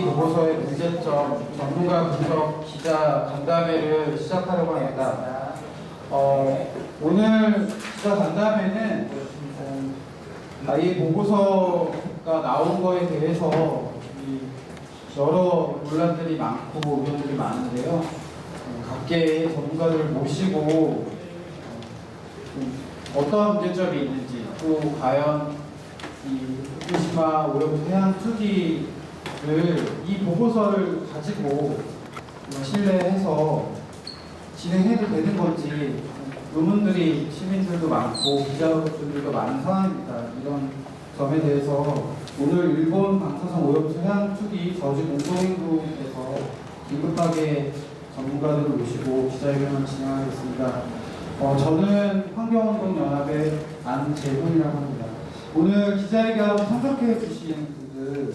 보고서의 문제점, 전문가 분석, 기자 간담회를 시작하려고 합니다. 오늘 기자 간담회는 이 보고서가 나온 거에 대해서 여러 논란들이 많고 의견들이 많은데요. 각계의 전문가들을 모시고 어떤 문제점이 있는지, 또 과연 이 후쿠시마 오염수 해양 투기를 이 보고서를 가지고 신뢰해서 진행해도 되는 건지 의문들이 시민들도 많고 기자분들도 많은 상황입니다. 이런 점에 대해서 오늘 일본 방사성 오염수 해양 투기 저지 공동연구에서 긴급하게 전문가들을 모시고 기자회견을 진행하겠습니다. 저는 환경운동연합의 안재훈이라고 합니다. 오늘 기자회견 참석해 주신 분들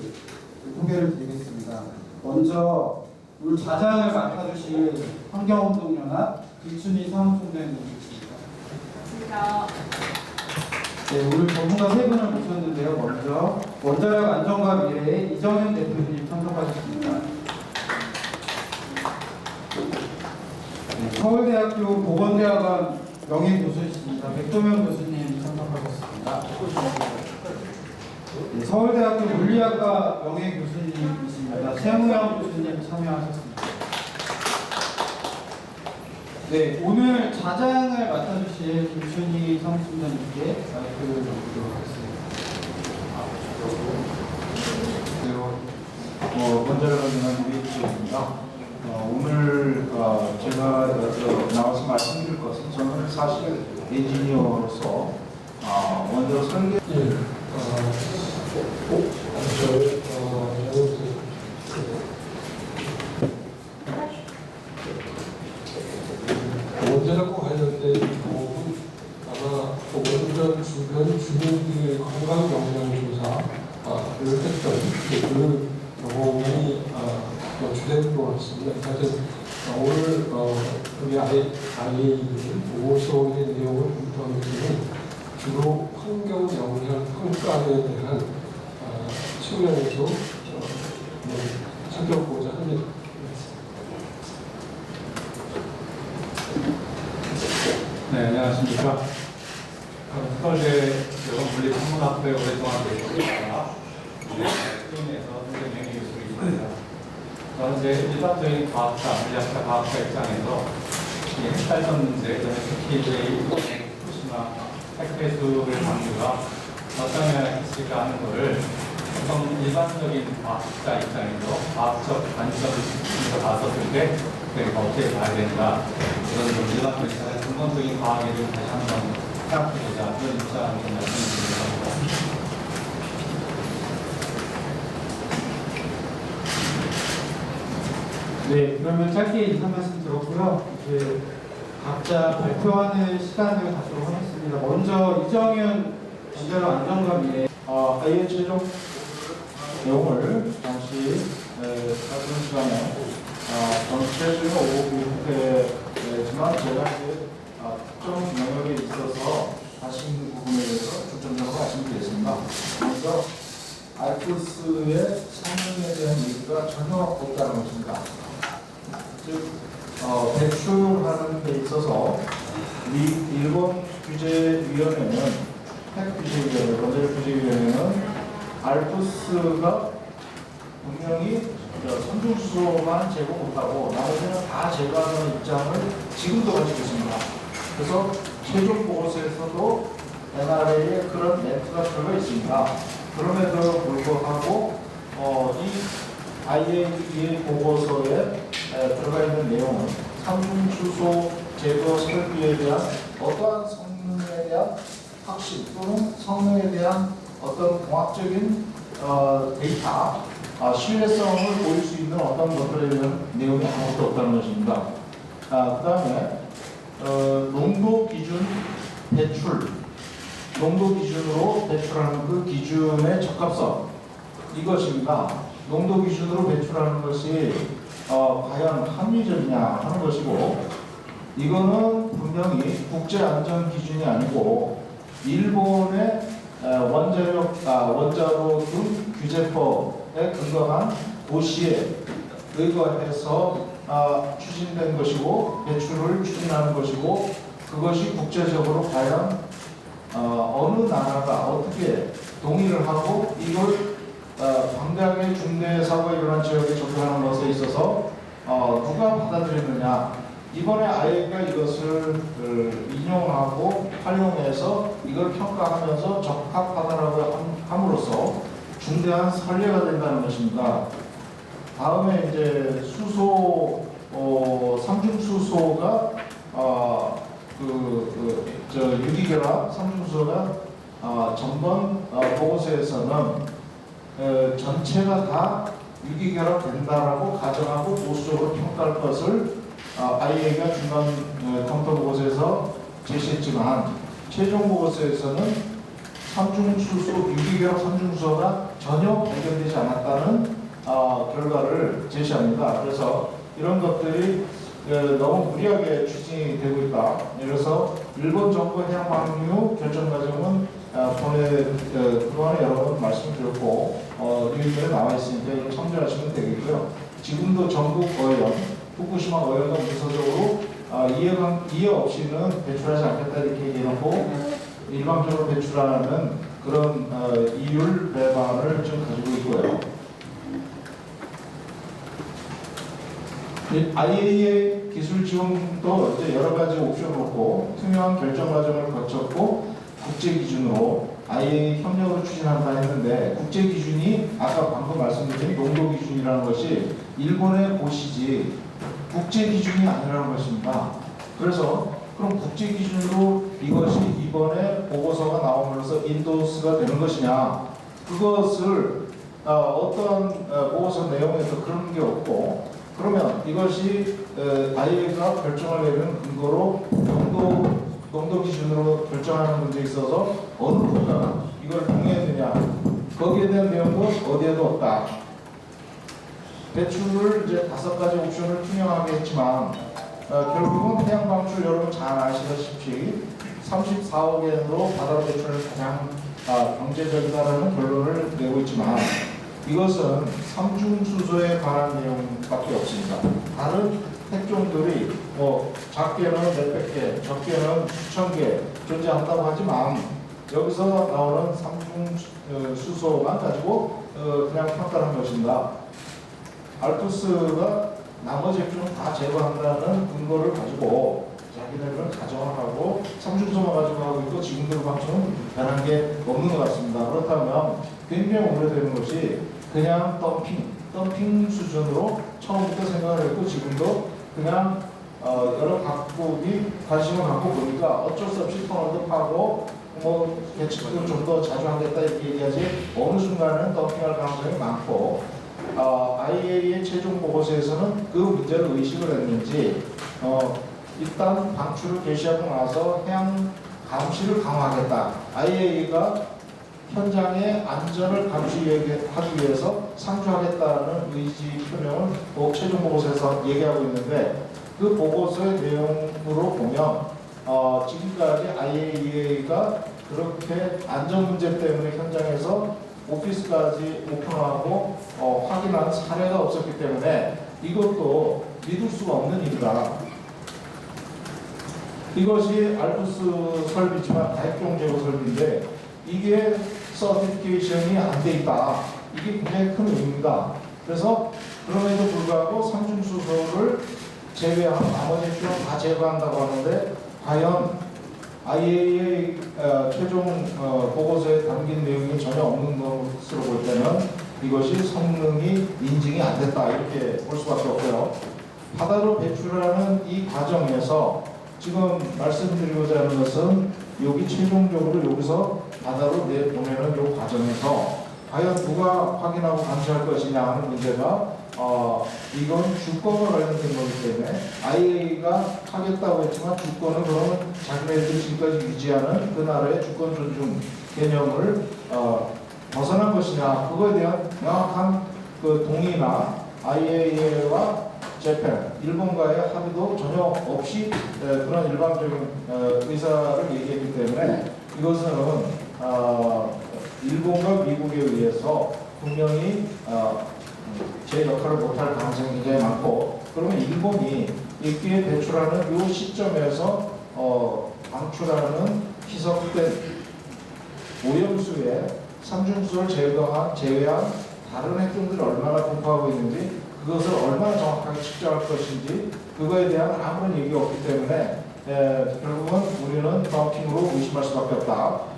소개를 드리겠습니다. 먼저 오늘 좌장을 맡아주실 환경운동연합 이춘희 사무총장님이십니다. 네, 오늘 전문가 세 분을 모셨는데요. 먼저 원자력 안전과 미래의 이정현 대표님 참석하셨습니다. 네, 서울대학교 보건대학원 명예교수이십니다. 백도면 교수님 참석하셨습니다. 네, 서울대학교 물리학과 명예교수님이십니다. 최무영 교수님 참여하셨습니다. 네, 오늘 좌장을 맡아주실 김춘희 사무총장님께 마이크를 드리도록 하겠습니다. 원자력 안전과 미래기술입니다. 오늘 제가 나와서 말씀드릴 것은 저는 사실 엔지니어로서 원자력 설계 원자력과 관련된 부분 아마 원전 주변 주민들의 건강 영향 조사를 했던 그 경험이 주된 것 같습니다. 하여튼 오늘 우리 IAEA는 보고서의 내용을 검토하는 것은 주로 환경 영향 평가에 대한 측면에서 살펴보고자 합니다. 네, 안녕하십니까. 서울대 여건물리천문학부에 오랫동안 계셨다가 스페인에서 선생님이 교수이십니다. 저는 이제 일반적인 과학자, 물리학자, 과학자 입장에서 이 핵발전 문제, 특히 이제 후쿠시마 핵폐수의 방류가 어떤 영향을 끼칠까 하는 것을 우선 일반적인 과학자 입장에서 과학적 관점에서 봤었을 때 어떻게 봐야 된다. 이런 일반적인 근본적인 과학에 좀 다시 한번 생각해보자. 그런 입장을 말씀드리겠습니다. 네, 그러면 짧게 인사 말씀 들었고요. 이제 각자 발표하는 시간을 갖도록 하겠습니다. 먼저 이정현 원자력 안전과 미래 아예 최종 내용을 잠시 짧은 시간에 전체적인 오버뷰지만 제가 이제 특정 영역에 있어서 하신 부분에 대해서 중점적으로 말씀드리겠습니다. 먼저 알프스의 성능에 대한 얘기가 전혀 없다는 것입니다. 즉 배출하는 데 있어서 일본 규제위원회는 핵규제위원회, 원자력 규제위원회는 알프스가 분명히 선중수소만 제공 못하고 나머지는 다 제거하는 입장을 지금도 가지고 있습니다. 그래서 최종 보고서에서도 NRA에 그런 멘트가 들어가 있습니다. 그럼에도 불구하고 이 IAEA 보고서에 들어가 있는 내용은 삼중수소 제거 설비에 대한 어떠한 성능에 대한 확신 또는 성능에 대한 어떤 공학적인 데이터, 신뢰성을 보일 수 있는 어떤 것들에 대한 내용이 아무것도 없다는 것입니다. 그 다음에 농도 기준 배출, 농도 기준으로 배출하는 그 기준의 적합성, 이것입니다. 농도 기준으로 배출하는 것이 과연 합리적이냐 하는 것이고, 이거는 분명히 국제안전 기준이 아니고 일본의 원자로 등 규제법에 근거한 고시에 의거해서 추진된 것이고 배출을 추진하는 것이고 그것이 국제적으로 과연 어느 나라가 어떻게 동의를 하고 이걸 광각의 중대 사고가 일어난 지역에 적용하는 것에 있어서 누가 받아들였느냐. 이번에 IAEA가 이것을 인용하고 활용해서 이걸 평가하면서 적합하다라고 함으로써 중대한 선례가 된다는 것입니다. 다음에 이제 수소 삼중수소가 유기결합 삼중수소가 전번 보고서에서는 전체가 다 유기결합 된다라고 가정하고 보수적으로 평가할 것을 IAEA가 중간 검토 보고서에서 제시했지만 최종 보고서에서는 유기결합 삼중수소가 전혀 발견되지 않았다는 결과를 제시합니다. 그래서 이런 것들이 너무 무리하게 추진이 되고 있다. 그래서 일본 정부 해양방류 결정 과정은 그동안에 여러 번 말씀드렸고 뉴스에 나와 있으니까 이걸 참조하시면 되겠고요. 지금도 전국 어연, 후쿠시마 어연은 문서적으로 이해 없이는 배출하지 않겠다 이렇게 얘기해놓고 일방적으로 배출하는 그런 이율 배반을 좀 가지고 있고요. IAEA 기술 지원도 이제 여러 가지 옵션을 놓고 투명한 결정 과정을 거쳤고 국제 기준으로 IAEA 협력으로 추진한다 했는데 국제 기준이 아까 방금 말씀드린 농도 기준이라는 것이 일본의 고시지 국제 기준이 아니라는 것입니다. 그래서 그럼 국제 기준으로 이것이 이번에 보고서가 나오면서 인도스가 되는 것이냐? 그것을 어떤 보고서 내용에서 그런 게 없고 그러면 이것이 IAEA가 결정을 내리는 근거로 농도 기준으로 결정하는 문제에 있어서 어느 국가가 이걸 동의했느냐 거기에 대한 내용도 어디에도 없다. 배출을 이제 5가지 옵션을 투명하게 했지만 결국은 해양 방출 여러분 잘 아시다시피 34억 엔으로 바다로 배출을 가장 경제적이다라는 결론을 내고 있지만 이것은 삼중수소에 관한 내용밖에 없습니다. 다른 핵종들이 작게는 몇백 개, 적게는 수천 개 존재한다고 하지만 여기서 나오는 삼중수소만 가지고 그냥 평가를 한 것입니다. 알프스가 나머지 핵종을 다 제거한다는 근거를 가지고 자기네들은 가정을 하고 삼중수소만 가지고 하고 있고 지금들 방식은 변한 게 없는 것 같습니다. 그렇다면 굉장히 오래되는 것이 그냥 덤핑 수준으로 처음부터 생각을 했고 지금도 그냥 여러 각국이 관심을 갖고 보니까 어쩔 수 없이 터널도 파고 개척도 좀 더 자주 하겠다 이렇게 얘기하지 어느 순간은 덤핑할 가능성이 많고 IAEA 최종 보고서에서는 그 문제를 의식을 했는지 일단 방출을 개시하고 나서 해양 감시를 강화하겠다. IAEA가 현장의 안전을 감시하기 위해서 상주하겠다는 의지 표명을 최종 보고서에서 얘기하고 있는데 그 보고서의 내용으로 보면 지금까지 IAEA가 그렇게 안전 문제 때문에 현장에서 오피스까지 오픈하고 확인하는 사례가 없었기 때문에 이것도 믿을 수가 없는 일이다. 이것이 알프스 설비지만 다핵종 제거 설비인데 이게 서티피케이션이 안 돼 있다. 이게 굉장히 큰 의미입니다. 그래서 그럼에도 불구하고 삼중수소를 제외한 나머지 핵종을 다 제거한다고 하는데 과연 IAEA 최종 보고서에 담긴 내용이 전혀 없는 것으로 볼 때는 이것이 성능이 인증이 안 됐다 이렇게 볼 수밖에 없고요. 바다로 배출하는 이 과정에서 지금 말씀드리고자 하는 것은 여기 최종적으로 여기서 바다로 내보내는 이 과정에서 과연 누가 확인하고 감시할 것이냐 하는 문제가 이건 주권과 관련된 거기 때문에 IAEA가 하겠다고 했지만 주권은 그러면 자기네들이 지금까지 유지하는 그 나라의 주권 존중 개념을 벗어난 것이냐 그거에 대한 명확한 그 동의나 IAEA와 재팬, 일본과의 합의도 전혀 없이 그런 일방적인 의사를 얘기했기 때문에 이것은 일본과 미국에 의해서 분명히 제 역할을 못할 가능성이 굉장히 많고, 그러면 일본이 이렇게 배출하는 이 시점에서 방출하는 희석된 오염수에 삼중수를 제외한 다른 핵종들이 얼마나 분포하고 있는지, 그것을 얼마나 정확하게 측정할 것인지, 그거에 대한 아무런 얘기가 없기 때문에 결국은 우리는 마우팅으로 의심할 수밖에 없다.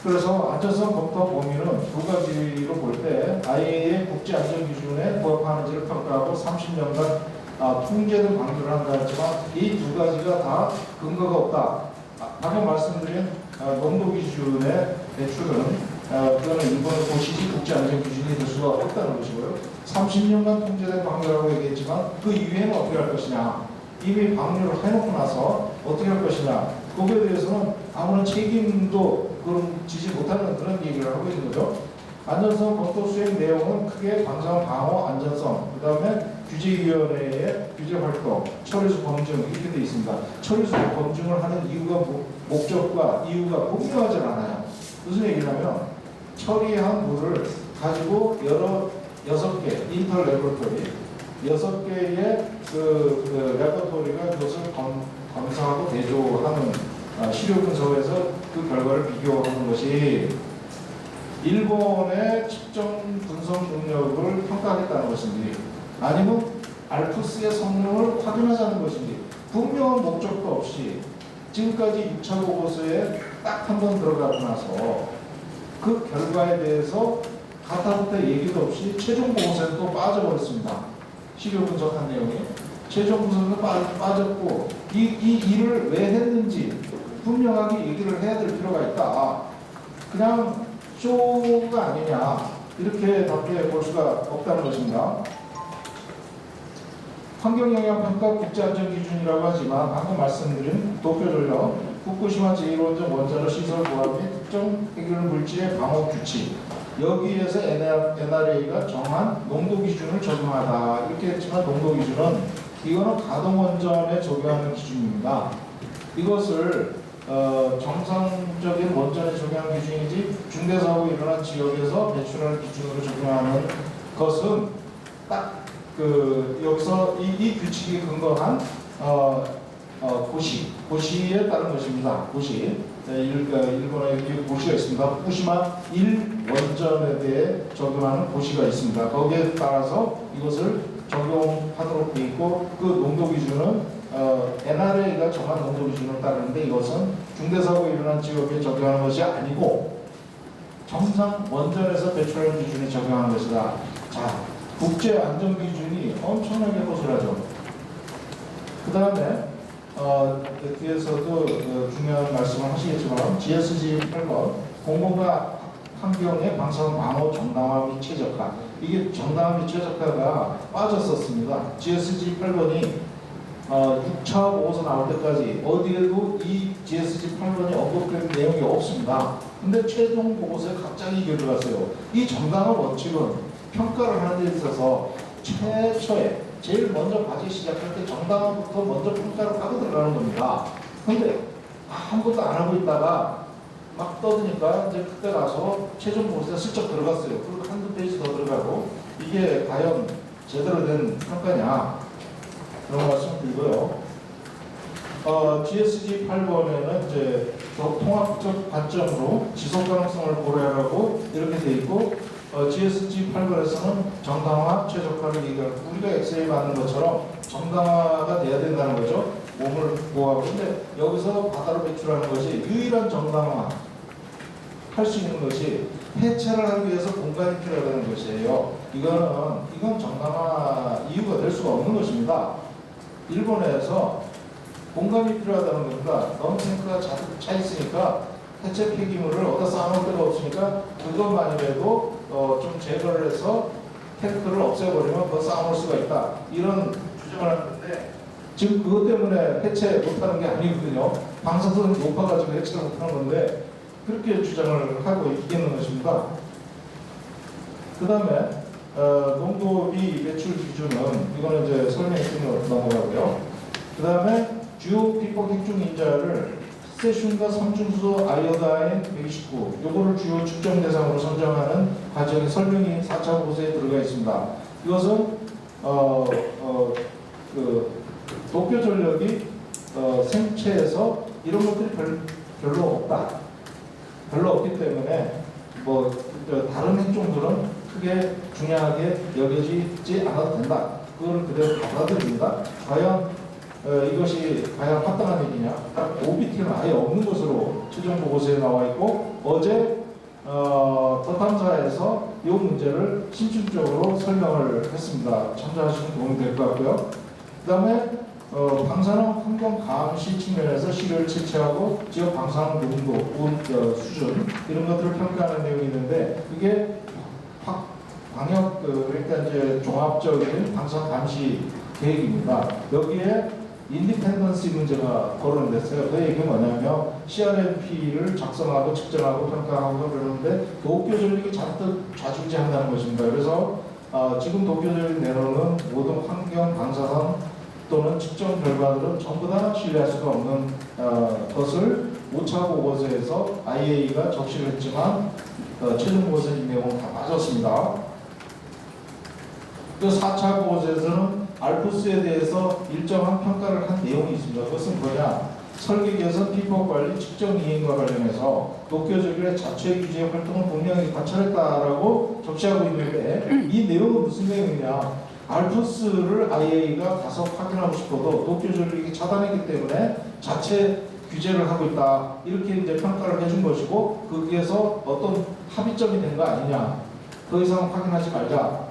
그래서 안전성 검토 범위는 두 가지로 볼 때 IAEA 국제 안전 기준에 부합하는지를 평가하고 30년간 통제된 방류를 한다 했지만, 이 두 가지가 다 근거가 없다. 방금 말씀드린 농도 기준의 배출은 그거는 일본의 고시지 국제 안전 기준이 될 수가 없다는 것이고요. 30년간 통제된 방류라고 얘기했지만 그 이후에는 어떻게 할 것이냐, 이미 방류를 해놓고 나서 어떻게 할 것이냐, 거기에 대해서는 아무런 책임도 지지 못하는 그런 얘기를 하고 있는 거죠. 안전성 검토 수행 내용은 크게 방사능 방어 안전성, 그 다음에 규제위원회의 규제활동, 처리수 검증 이렇게 되어 있습니다. 처리수 검증을 하는 이유가 목적과 이유가 분명하지 않아요. 무슨 얘기냐면 처리한 물을 가지고 6개 인터 레보레토리 6개의 그 레보레토리가 그것을 검사하고 대조하는 시료 분석에서 그 결과를 비교하는 것이 일본의 측정 분석 능력을 평가하겠다는 것인지, 아니면 알프스의 성능을 확인하자는 것인지, 분명한 목적도 없이 지금까지 6차 보고서에 딱 한 번 들어가고 나서 그 결과에 대해서 가타부터 얘기도 없이 최종 보고서에 또 빠져버렸습니다. 시료 분석한 내용이 최종 분석은 빠졌고, 이 일을 왜 했는지 분명하게 얘기를 해야 될 필요가 있다. 그냥 쇼가 아니냐, 이렇게 답해 볼 수가 없다는 것입니다. 환경영향평가 국제안전기준이라고 하지만 방금 말씀드린 도쿄전력, 후쿠시마 제1원전 원자로 시설 보안 및 특정 핵유효 물질의 방호 규칙, 여기에서 NRA가 정한 농도 기준을 적용하다 이렇게 했지만, 농도 기준은 이거는 가동원전에 적용하는 기준입니다. 이것을 정상적인 원전에 적용하는 기준이지 중대사고 일어난 지역에서 배출하는 기준으로 적용하는 것은 딱 여기서 이 규칙이 근거한 고시에 따른 것입니다. 고시. 일본에 이렇게 고시가 있습니다. 후쿠시마 1 원전에 대해 적용하는 고시가 있습니다. 거기에 따라서 이것을 적용하도록 되어 있고, 그 농도 기준은 NRA가 정한 농도 기준을 따르는데, 이것은 중대사고 일어난 지역에 적용하는 것이 아니고 정상 원전에서 배출하는 기준에 적용하는 것이다. 자, 국제 안전 기준이 엄청나게 허술하죠. 그 다음에 뒤에서도 중요한 말씀을 하시겠지만, GSG 8번 공공과 환경의 방사능 방어 정당화 및 최적화, 이게 정당화 및 최적화가 빠졌었습니다. GSG 8번이 6차 보고서 나올 때까지 어디에도 이 GSG 8번이 언급된 내용이 없습니다. 근데 최종 보고서에 갑자기 이게 들어갔어요. 이 정당화 원칙은 평가를 하는 데 있어서 최초에 제일 먼저 과제 시작할 때 정당화부터 먼저 평가를 하고 들어가는 겁니다. 근데 아무것도 안 하고 있다가 막 떠드니까 이제 그때 가서 최종 보고서에 슬쩍 들어갔어요. 그리고 한두 페이지 더 들어가고, 이게 과연 제대로 된 평가냐, 그런 말씀 드리고요. GSG 8번에는 이제 통합적 관점으로 지속 가능성을 고려하라고 이렇게 돼 있고, GSG 8번에서는 정당화, 최적화를 얘기하고, 우리가 엑스레이 받는 것처럼 정당화가 돼야 된다는 거죠. 몸을 보호하고. 근데 여기서 바다로 배출하는 것이 유일한 정당화 할 수 있는 것이 해체를 하기 위해서 공간이 필요하다는 것이에요. 이건 정당화 이유가 될 수가 없는 것입니다. 일본에서 공간이 필요하다는 겁니다. 너무 탱크가 차 있으니까 해체 폐기물을 어디다 쌓아놓을 데가 없으니까 그것만이라도 좀 제거를 해서 탱크를 없애버리면 그거 쌓아놓을 수가 있다. 이런 주장을 하는데, 지금 그것 때문에 해체 못하는 게 아니거든요. 방사선이 높아가지고 해체를 못하는 건데, 그렇게 주장을 하고 있는 것입니다. 그 다음에 농도비 배출 기준은, 이거는 이제 설명이 끝으로 넘어가고요. 그 다음에 주요 피폭 핵중 인자를 세슘과 삼중수 아이오다인 129 요거를 주요 측정 대상으로 선정하는 과정의 설명이 4차 보고서에 들어가 있습니다. 이것은 도쿄전력이 생체에서 이런 것들이 별로 없다. 별로 없기 때문에 다른 행정들은 크게 중요하게 여겨지지 않아도 된다. 그걸 그대로 받아들입니다. 과연 이것이 과연 합당한 얘기냐? 딱 OBT는 아예 없는 것으로 최종 보고서에 나와 있고 어제 더 탐사에서 이 문제를 심층적으로 설명을 했습니다. 참조하시면 도움이 될 것 같고요. 그 다음에 방사능 환경 감시 측면에서 시료를 채취하고 지역 방사능 농도, 수준 이런 것들을 평가하는 내용이 있는데 그게 방역 그러니까 이제 종합적인 방사능 감시 계획입니다. 여기에 인디펜던시 문제가 거론됐어요. 그 얘기는 뭐냐면 CRMP를 작성하고 측정하고 평가하고 그러는데 도쿄전력이 잔뜩 좌지우지한다는 것입니다. 그래서 지금 도쿄전력이 내놓는 모든 환경 방사선 또는 측정 결과들은 전부 다 신뢰할 수가 없는 것을 5차 보고서에서 IAEA가 적시를 했지만 최종 보고서 이 내용은 다 빠졌습니다. 그 4차 보고서에서는 알프스에 대해서 일정한 평가를 한 내용이 있습니다. 그것은 뭐냐? 설계 개선, 피법 관리, 측정 이행과 관련해서 도쿄전력의 자체 규제 활동을 분명히 관찰했다라고 적시하고 있는데 이 내용은 무슨 내용이냐? 알프스를 IAEA가 가서 확인하고 싶어도 도쿄전력이 차단했기 때문에 자체 규제를 하고 있다. 이렇게 이제 평가를 해준 것이고 거기에서 어떤 합의점이 된 거 아니냐? 더 이상 확인하지 말자.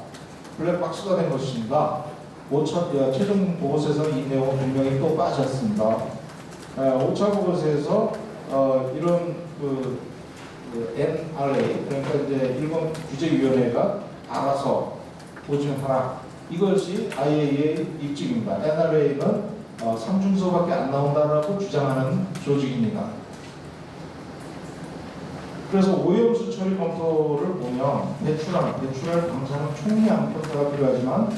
블랙박스가 된 것입니다. 5차 최종 보고서에서 이 내용은 분명히 또 빠졌습니다. 5차 보고서에서 이런 NRA 그러니까 이제 일본 규제위원회가 알아서 보증하라. 이것이 IAEA 입증입니다. NRA는 삼중서밖에 안 나온다라고 주장하는 조직입니다. 그래서 오염수 처리 검토를 보면 배출할 방사능 총량 평가가 필요하지만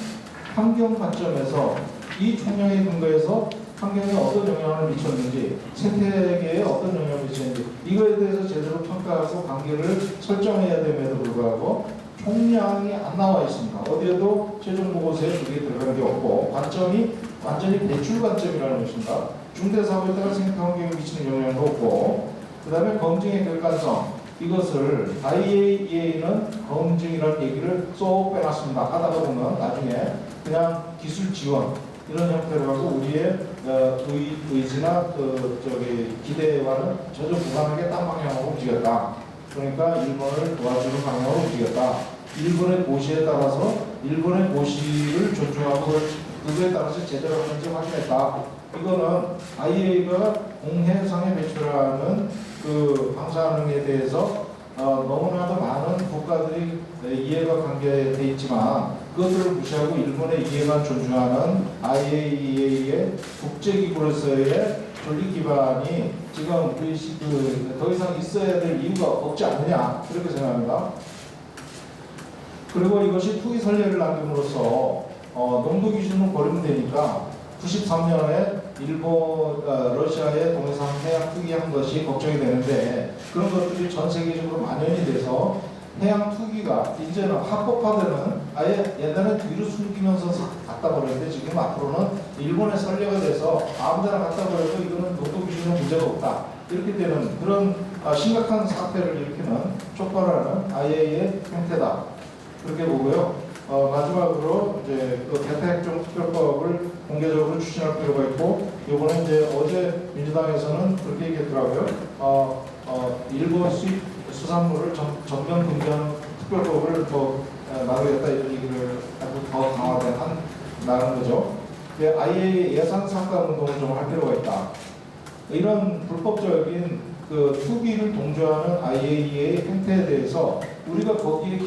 환경 관점에서 이 총량에 근거해서 환경에 어떤 영향을 미쳤는지 생태계에 어떤 영향을 미쳤는지 이거에 대해서 제대로 평가하고 관계를 설정해야 됨에도 불구하고 총량이 안 나와 있습니다. 어디에도 최종 보고서에 그게 들어간 게 없고 관점이 완전히 배출 관점이라는 것입니다. 중대사고에 따라 생태 환경에 미치는 영향도 없고 그 다음에 검증의 객관성 이것을 IAEA는 검증이라는 얘기를 쏙 빼놨습니다. 하다가 보면 나중에 그냥 기술 지원 이런 형태로 하고 우리의 의지나 기대와는 전혀 무관하게 딴 방향으로 움직였다. 그러니까 일본을 도와주는 방향으로 움직였다. 일본의 고시에 따라서 일본의 고시를 존중하고 그거에 따라서 제대로 하는지 확인했다. 이거는 IAEA가 공해상에 배출하는 그 방사능에 대해서 너무나도 많은 국가들이 이해가 관계되어 있지만 그것들을 무시하고 일본의 이해만 존중하는 IAEA의 국제기구로서의 조직 기반이 지금 더 이상 있어야 될 이유가 없지 않느냐 그렇게 생각합니다. 그리고 이것이 투기 선례를 남김으로써 농도 기준을 버리면 되니까 93년에 일본, 러시아의 동해상 해양 투기한 것이 걱정이 되는데 그런 것들이 전 세계적으로 만연이 돼서 해양 투기가 이제는 합법화되는 아예 옛날에 뒤로 숨기면서 갖다 버렸는데 지금 앞으로는 일본에 선례가 돼서 아무데나 갖다 버려도 이거는 농도 기준에 문제가 없다. 이렇게 되는 그런 심각한 사태를 일으키는 촉발하는 IAEA 형태다. 그렇게 보고요. 마지막으로 이제 그 대타협정 특별법을 공개적으로 추진할 필요가 있고, 요거는 이제 어제 민주당에서는 그렇게 얘기했더라고요. 일본 수입 수산물을 전면 금지하는 특별법을 더 나누겠다 이런 얘기를 아주 더 강화된 거죠. 아예 예산 상당 운동을 좀 할 필요가 있다. 이런 불법적인 그 투기를 동조하는 IAEA 행태에 대해서 우리가 거기에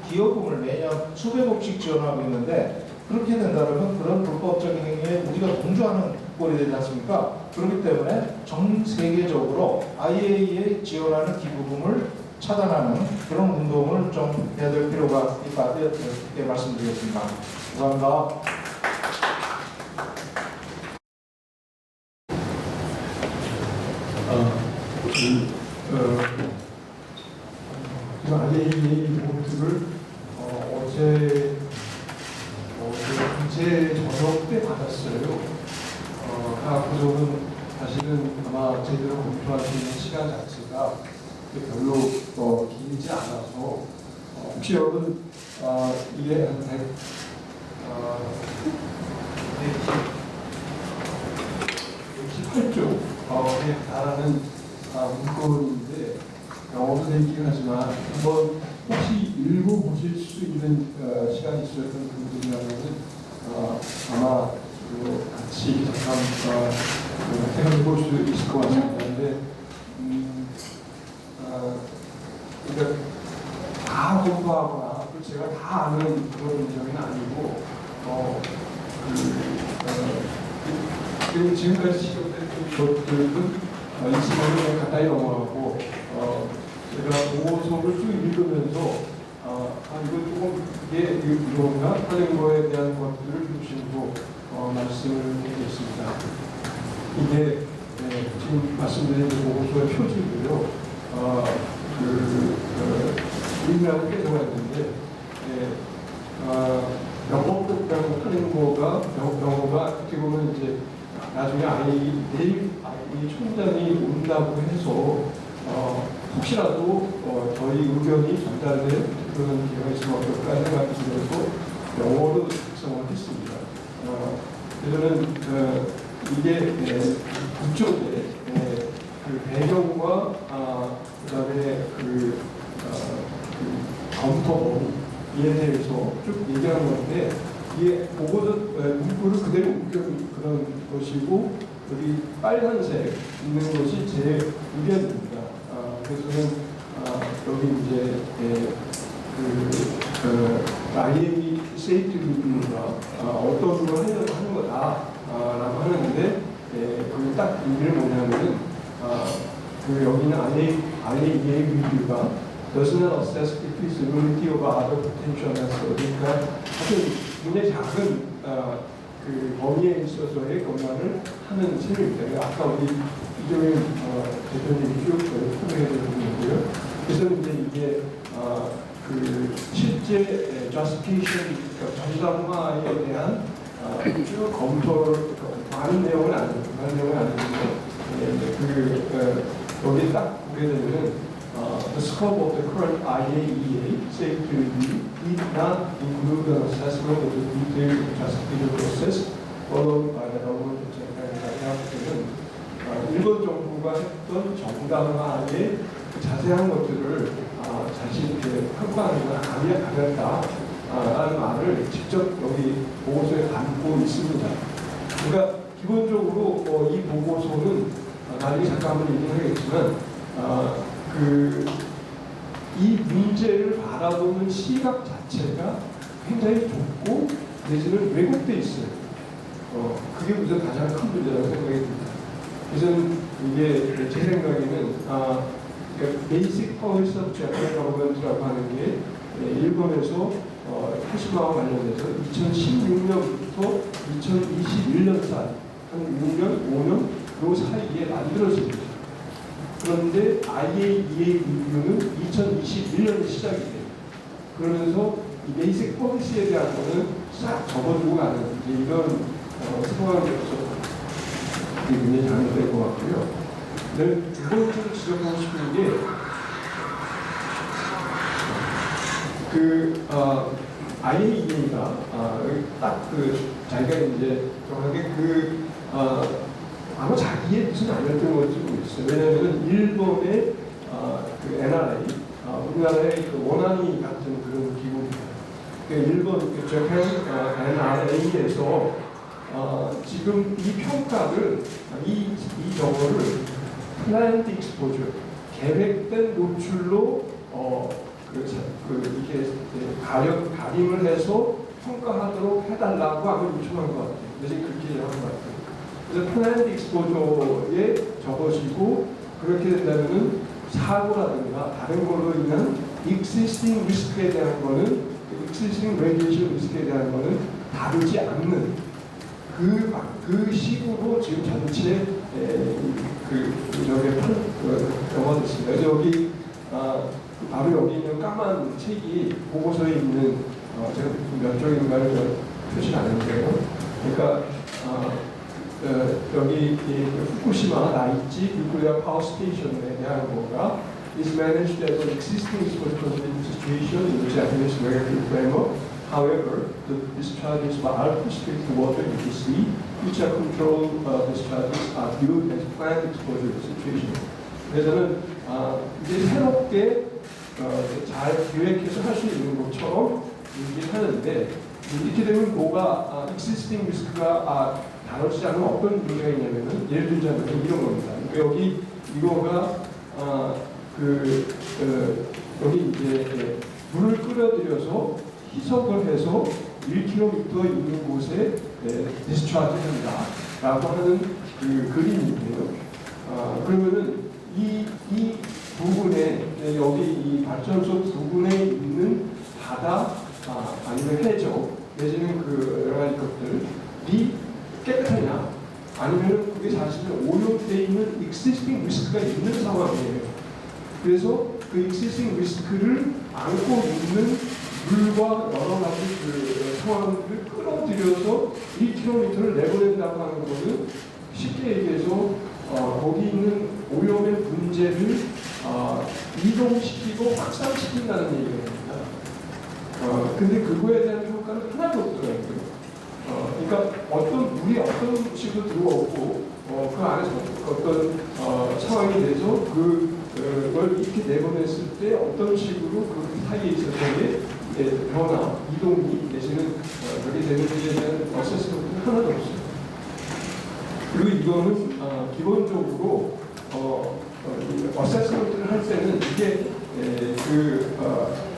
기여금을 매년 수백억씩 지원하고 있는데 그렇게 된다면 그런 불법적인 행위에 우리가 동조하는 꼴이 되지 않습니까? 그렇기 때문에 전 세계적으로 IAEA 지원하는 기부금을 차단하는 그런 운동을 좀 해야 될 필요가 있다. 이렇게 말씀드리겠습니다. 감사합니다. 지금 IAEA 리포트를 어제 저녁 때 받았어요. 그래서 사실은 아마 제대로 검토할 수 있는 시간 자체가 별로 길지 않아서 혹시 여러분 이게 한 118쪽에 달하는 문건인데 영어도 되긴 하지만 한번 혹시 읽어보실 수 있는 시간이 있었던 분들이라면 아마 같이 잠깐 생각해볼 수 있을 것 같습니다. 근데 그러니까 다 공부하거나 제가 다 아는 그런 문제는 아니고 그리고 지금까지 지적된 것들은 이 시간을 가까이 넘어가고 제가 보고서를 쭉 읽으면서 이거 조금 이게 이런가 하는 거에 대한 것들을 중심으로 말씀을 드리겠습니다. 이게 지금 말씀드린 보고서의 표지고요. 의미하고 깨져가 있는데 영어법이라고 하는 거가 영어가 어떻게 보면 이제 나중에 내일 총장이 온다고 해서 혹시라도 저희 의견이 전달된 그런 기회가 있으면 어떨까 생각이 들어서 영어로 작성을 했습니다. 그래서는 이게 북쪽에 그 배경과 그다음에 그 검토에 대해서 쭉 얘기하는 건데 이게 보고서 문구를 그대로 옮겨둔 그런 것이고 여기 빨간색 있는 것이 제 의견입니다. 그래서는 여기 이제 IAEA 세이프티 리뷰가 어떤 걸 하려고 하는 거다라고 하는데 그게 딱 의미를 뭐냐면은 여기는 IAEA 리뷰가 does not assess the feasibility of other potential methods. 그러니까 사실 굉장히 작은 그 범위에 있어서의 권한을 하는 셈입니다. 아까 우리 이종현 대표님이 쭉 설명해 주셨는데요. 그래서 이제 이게 그 실제 justification, 정당화에 대한 쭉 검토를 많은 내용은 아니는데 여기 딱 보게 되면 the scope of the current IAEA safety review did not include an assessment of the detailed justification process followed by the government secretary. 일본 정부가 했던 정당화의 자세한 것들을 자신이 이렇게 평가하는 건 아니었다라는 말을 직접 여기 보고서에 담고 있습니다. 그러니까 기본적으로 이 보고서는 나중에 잠깐 한번 얘기하겠지만 이 문제를 바라보는 시각 자체가 굉장히 좁고 내지는 왜곡돼 있어요. 그게 우선 가장 큰 문제라고 생각이 듭니다. 그래서 이게 제 생각에는 베이직 policy of Japan government라고 하는 게 일본에서 후쿠시마와 관련해서 2016년부터 2021년 사이 한 6년, 5년 그 사이에 만들어집니다. 그런데 IAEA 리뷰는 2021년에 시작이 돼요. 그러면서 이 베이직 폴리시에 대한 거는 싹 접어두고 가는 이런 상황이어서 굉장히 잘못된 것 같고요. 두 번째로 지적하고 싶은 게 IAEA가 딱 자기가 이제 정확하게 아마 자기의 무슨 아니었던 건지 모르겠어요. 왜냐하면 일본의 NRA, 우리나라의 원안이 같은 그런 기구입니다. 일본 Japan NRA에서 지금 이 평가를 이 정보를 planned exposure, 계획된 노출로 이게 가림을 해서 평가하도록 해달라고 아마 요청한 것 같아요. 그래서 그렇게 한 것 같아요. 그래서 플랜드 익스포저에 적어지고 그렇게 된다면은 사고라든가 다른 걸로 인한 existing 리스크에 대한 거는 existing radiation 리스크에 대한 거는 다루지 않는 그 식으로 지금 전체 여기 바로 여기 있는 까만 책이 보고서에 있는 제가 몇 쪽인가를 표시를 안 했는데요. 그러니까 여기 후쿠시마 나이치 뉴클리어 파워 스테이션에 대한 거가 is managed as an existing explosive situation in the Japanese regulatory framework. However, the discharges are restricted water into the sea, which are controlled discharges are viewed as planned exposure situation. 그래서는 이제 새롭게 잘 계획해서 할 수 있는 것처럼 얘기를 하는데 이렇게 되면 뭐가 existing 리스크가 다뤄지지 않는 어떤 문제가 있냐면은 예를 들자면 이런 겁니다. 그러니까 여기 이거가 여기 이제 물을 끓여들여서 희석을 해서 1km 있는 곳에 디스차지 한다라고 하는 그 그림인데요. 그러면은 이 부분에 여기 이 발전소 부분에 있는 바다 아니면 해저 내지는 그 여러 가지 것들이 깨끗하냐 아니면 그게 사실은 오염되어 있는 existing 리스크가 있는 상황이에요. 그래서 그 existing 리스크를 안고 있는 물과 여러 가지 그 상황들을 끌어들여서 1km를 내보낸다고 하는 것은 쉽게 얘기해서 거기 있는 오염의 문제를 이동시키고 확산시킨다는 얘기입니다. 근데 그거에 대한 효과는 하나도 없더라고요. 그러니까 어떤 물이 어떤 식으로 들어오고 그 안에서 어떤 상황이 돼서 그걸 이렇게 내보냈을 때 어떤 식으로 그 사이에 있었던 변화, 이동이 내지는 그렇게 되는지에 대한 어세스먼트는 하나도 없어요. 그리고 이거는 기본적으로 어세스먼트를 할 때는 이게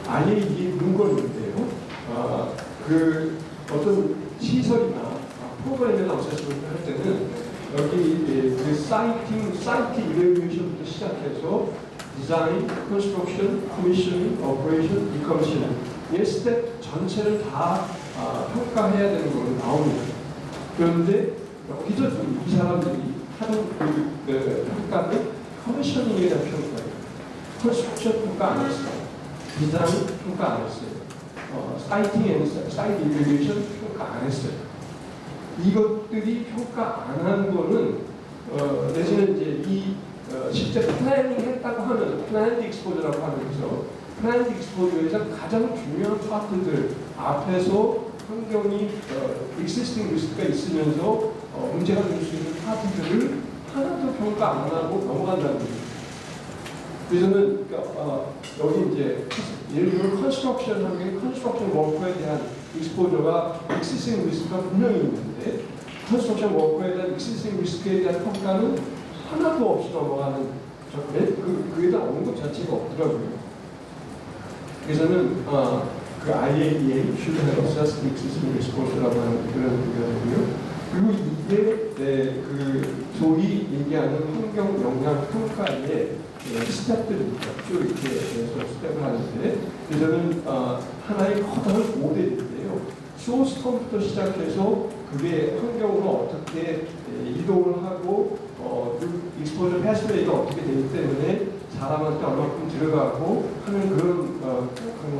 아예 이게 문건인데요. 그 어떤 시설이나 프로그램에 대한 어세스먼트를 할 때는 여기 그 사이트 이래뷰에이션부터 시작해서 디자인, 컨스트럭션, 커미셔닝, 오퍼레이션, 디커미셔닝 이 스텝 전체를 다 평가해야 되는 걸로 나옵니다. 그런데 여기서 이 사람들이 하는 그 평가는 커미셔닝에 대한 평가예요. 컨스트럭션 평가 안 했어요. 디자인 평가 안 했어요. 사이트 이래뷰에이션 평가 안 했어요. 이것들이 평가 안 한 거는 내지는 이제 실제 플래닝 했다고 하면 플랜드 익스포저라고 하면서 플랜드 익스포저에서 가장 중요한 파트들 앞에서 환경이 existing 리스크가 있으면서 문제가 될 수 있는 파트들을 하나도 평가 안 하고 넘어간다는 거죠. 그래서는 여기 이제 예를 들어 컨스트럭션 하면 컨스트럭션 워크에 대한 익스포저가 existing 리스크가 분명히 있는데 컨스트럭션 워크에 대한 existing 리스크에 대한 평가는 하나도 없이 넘어가는 그에 대한 언급 자체가 없더라고요. 그래서는 그 IAEA should have assessed existing exposure라고 하는 그런 의견이고요. 그리고 이게 그 소위 얘기하는 환경 영향 평가의 스텝들입니다. 쭉 이렇게 스텝을 하는데 그래서는 하나의 커다란 모델인데요. 소스텀부터 시작해서 그게 환경으로 어떻게 이동을 하고 익스포저 패스웨이가 어떻게 되기 때문에 사람한테 얼마큼 들어가고 하는 그런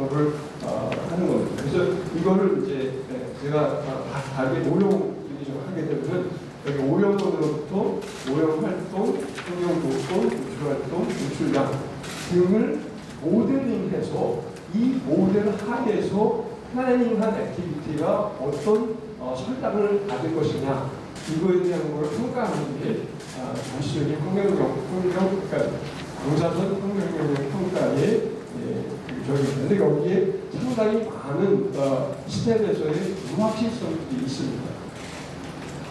거를 하는 겁니다. 그래서 이거를 이제 제가 다르게 오용 하게 되면 여기 오염원으로부터 오염 활동, 환경 보건, 노출 활동, 노출량 등을 모델링해서 이 모델 하에서 플래닝한 액티비티가 어떤 설탕을 받을 것이냐 이거에 대한 걸 평가하는 게 전시적인 그러니까 농사선 환경영향 평가의 저기인데 여기에 상당히 많은 스텝에서의 불확실성들이 있습니다.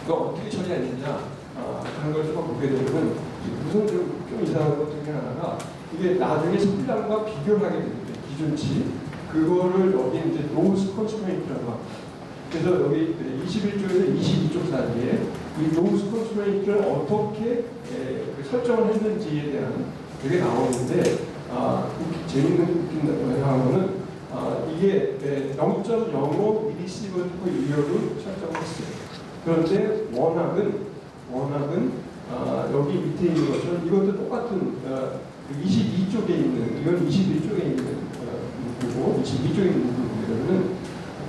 그러니까 어떻게 처리하느냐 하는 걸 좀 보게 되면 우선 좀 이상한 것 중에 하나가 이게 나중에 설탕과 비교를 하게 됩니다. 기준치 그거를 여기 이제 노스 컨스트레인트라고 합니다. 그래서 여기 21쪽에서 22쪽 사이에 이 노스 컨스트레인트를 어떻게 설정을 했는지에 대한 그게 나오는데 재밌는 거는 이게 0.05 미리시버트 이하로 설정했어요. 그런데 원학은 여기 밑에 있는 것처럼 이것도 똑같은 22쪽 쪽에 있는, 이건 21쪽에 있는 문구고 22쪽에 있는 문구는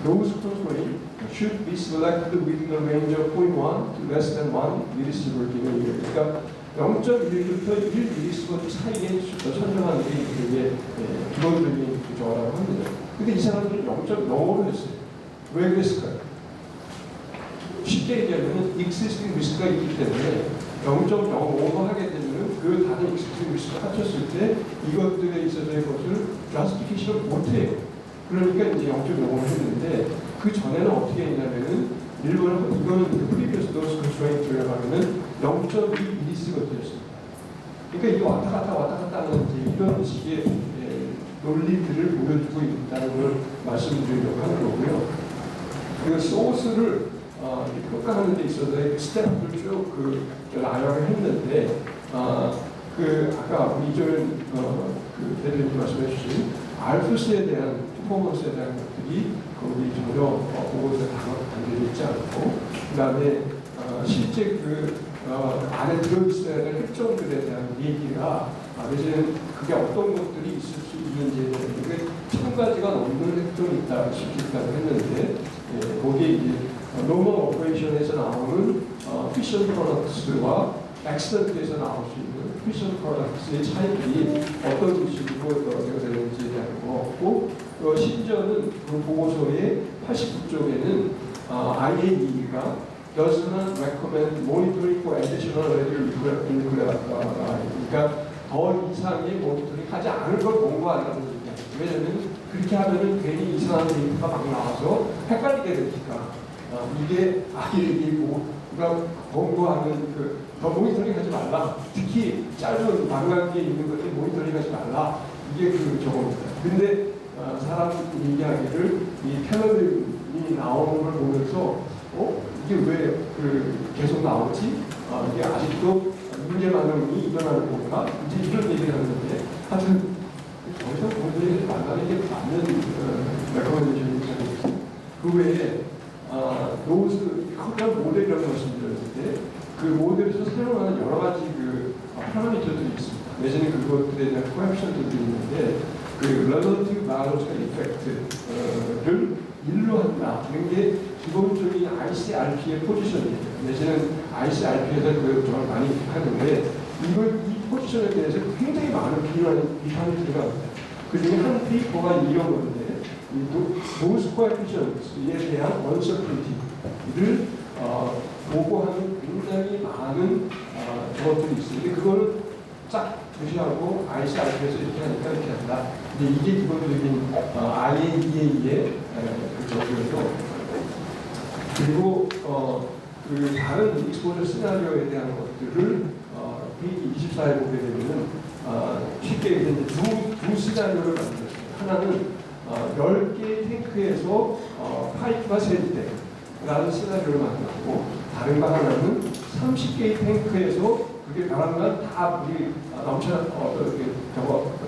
those controlling should be selected within a range of 0.1 to less than 1 millisivert in a year. 그러니까 0.1부터 1mS 사이에 선정하는 게 이게 기본적인 조화라고 합니다. 근데 이 사람들은 0.05로 했어요. 왜 그랬을까요? 쉽게 얘기하면 existing 리스크가 있기 때문에 0.05로 하게 되면 그 다른 existing 리스크가 합쳤을 때 이것들에 있어서의 것을 justification을 못해요. 그러니까 이제 0.05를 했는데 그 전에는 어떻게 했냐면은 일본은 이거는 previous dose constraint라고 하면은 0.2mS였습니다. 그러니까 이게 왔다 갔다 하는 이제 이런 식의 논리들을 보여주고 있다는 걸 말씀드리려고 하는 거고요. 그 소스를 평가하는 데 있어서의 스텝을 쭉 나열을 했는데 그 아까 우리 그 대표님 말씀해 주신 알프스에 대한 퍼포먼스에 대한 것들이 거기 전혀 보고서에 담겨져 있지 않고 그다음에 실제 그 안에 들어있어야 될 핵정들에 대한 얘기가 내지는 그게 어떤 것들이 있을 수 있는지에 대한 게 1000가지가 넘는 핵정이 있다 싶기까지 했는데 거기에 이제 노멀 오퍼레이션에서 나오는 피션 프로덕트와 액시던트에서 나올 수 있는 피션 프로덕트의 차이들이 어떤 식으로 되는지에 대한 거고 심지어는 그 보고서의 89쪽에는 IAEA가 does not recommend monitoring for additional regular 그러니까 더 이상의 모니터링 하지 않을 걸 권고한다는 얘기입니다. 왜냐하면 그렇게 하면은 괜히 이상한 데이터가 막 나와서 헷갈리게 되니까 이게 IAEA가 권고하는 더 모니터링 하지 말라. 특히 짧은 관광지에 있는 것들 모니터링 하지 말라. 이게 저겁니다. 근데 사람 얘기하기를 이 패널이 나오는 걸 보면서 이게 왜 계속 나오지? 이게 아직도 문제 반응이 일어나는 건가? 이제 이런 얘기를 하는데 하여튼 거기서 모니터링 하지 말라는 게 맞는 레커멘데이션이 있어요. 그 외에 노즈 커다란 모델이라고 말씀드렸는데 그 모델에서 사용하는 여러 가지 파라미터들이 있습니다. 내지는 그것들에 대한 코에피션트들이 있는데 그 relative Malus effect를 일로 한다. 그런 게 기본적인 ICRP의 포지션이에요. 내지는 ICRP에서 정말 많이 하는데 이 포지션에 대해서 굉장히 많은 비판이 들어갑니다. 그 중에 한 페이퍼가 이런 건데 노즈 코에피션트에 대한 uncertainty를 보고하는 굉장히 많은 저것들이 있습니다. 그걸 쫙 무시하고 ICRP에서 이렇게 하니까 이렇게 한다. 근데 이게 기본적인 IAEA의 저거죠. 그리고 그 다른 익스포저 시나리오에 대한 것들을 페이지 24에 보게 되면은 쉽게 얘기하면 두 시나리오를 만들었습니다. 하나는 10개의 탱크에서 파이프가 셀 때라는 시나리오를 만들었고 다른 거 하나는 30개의 탱크에서 그게 바람만 다 물이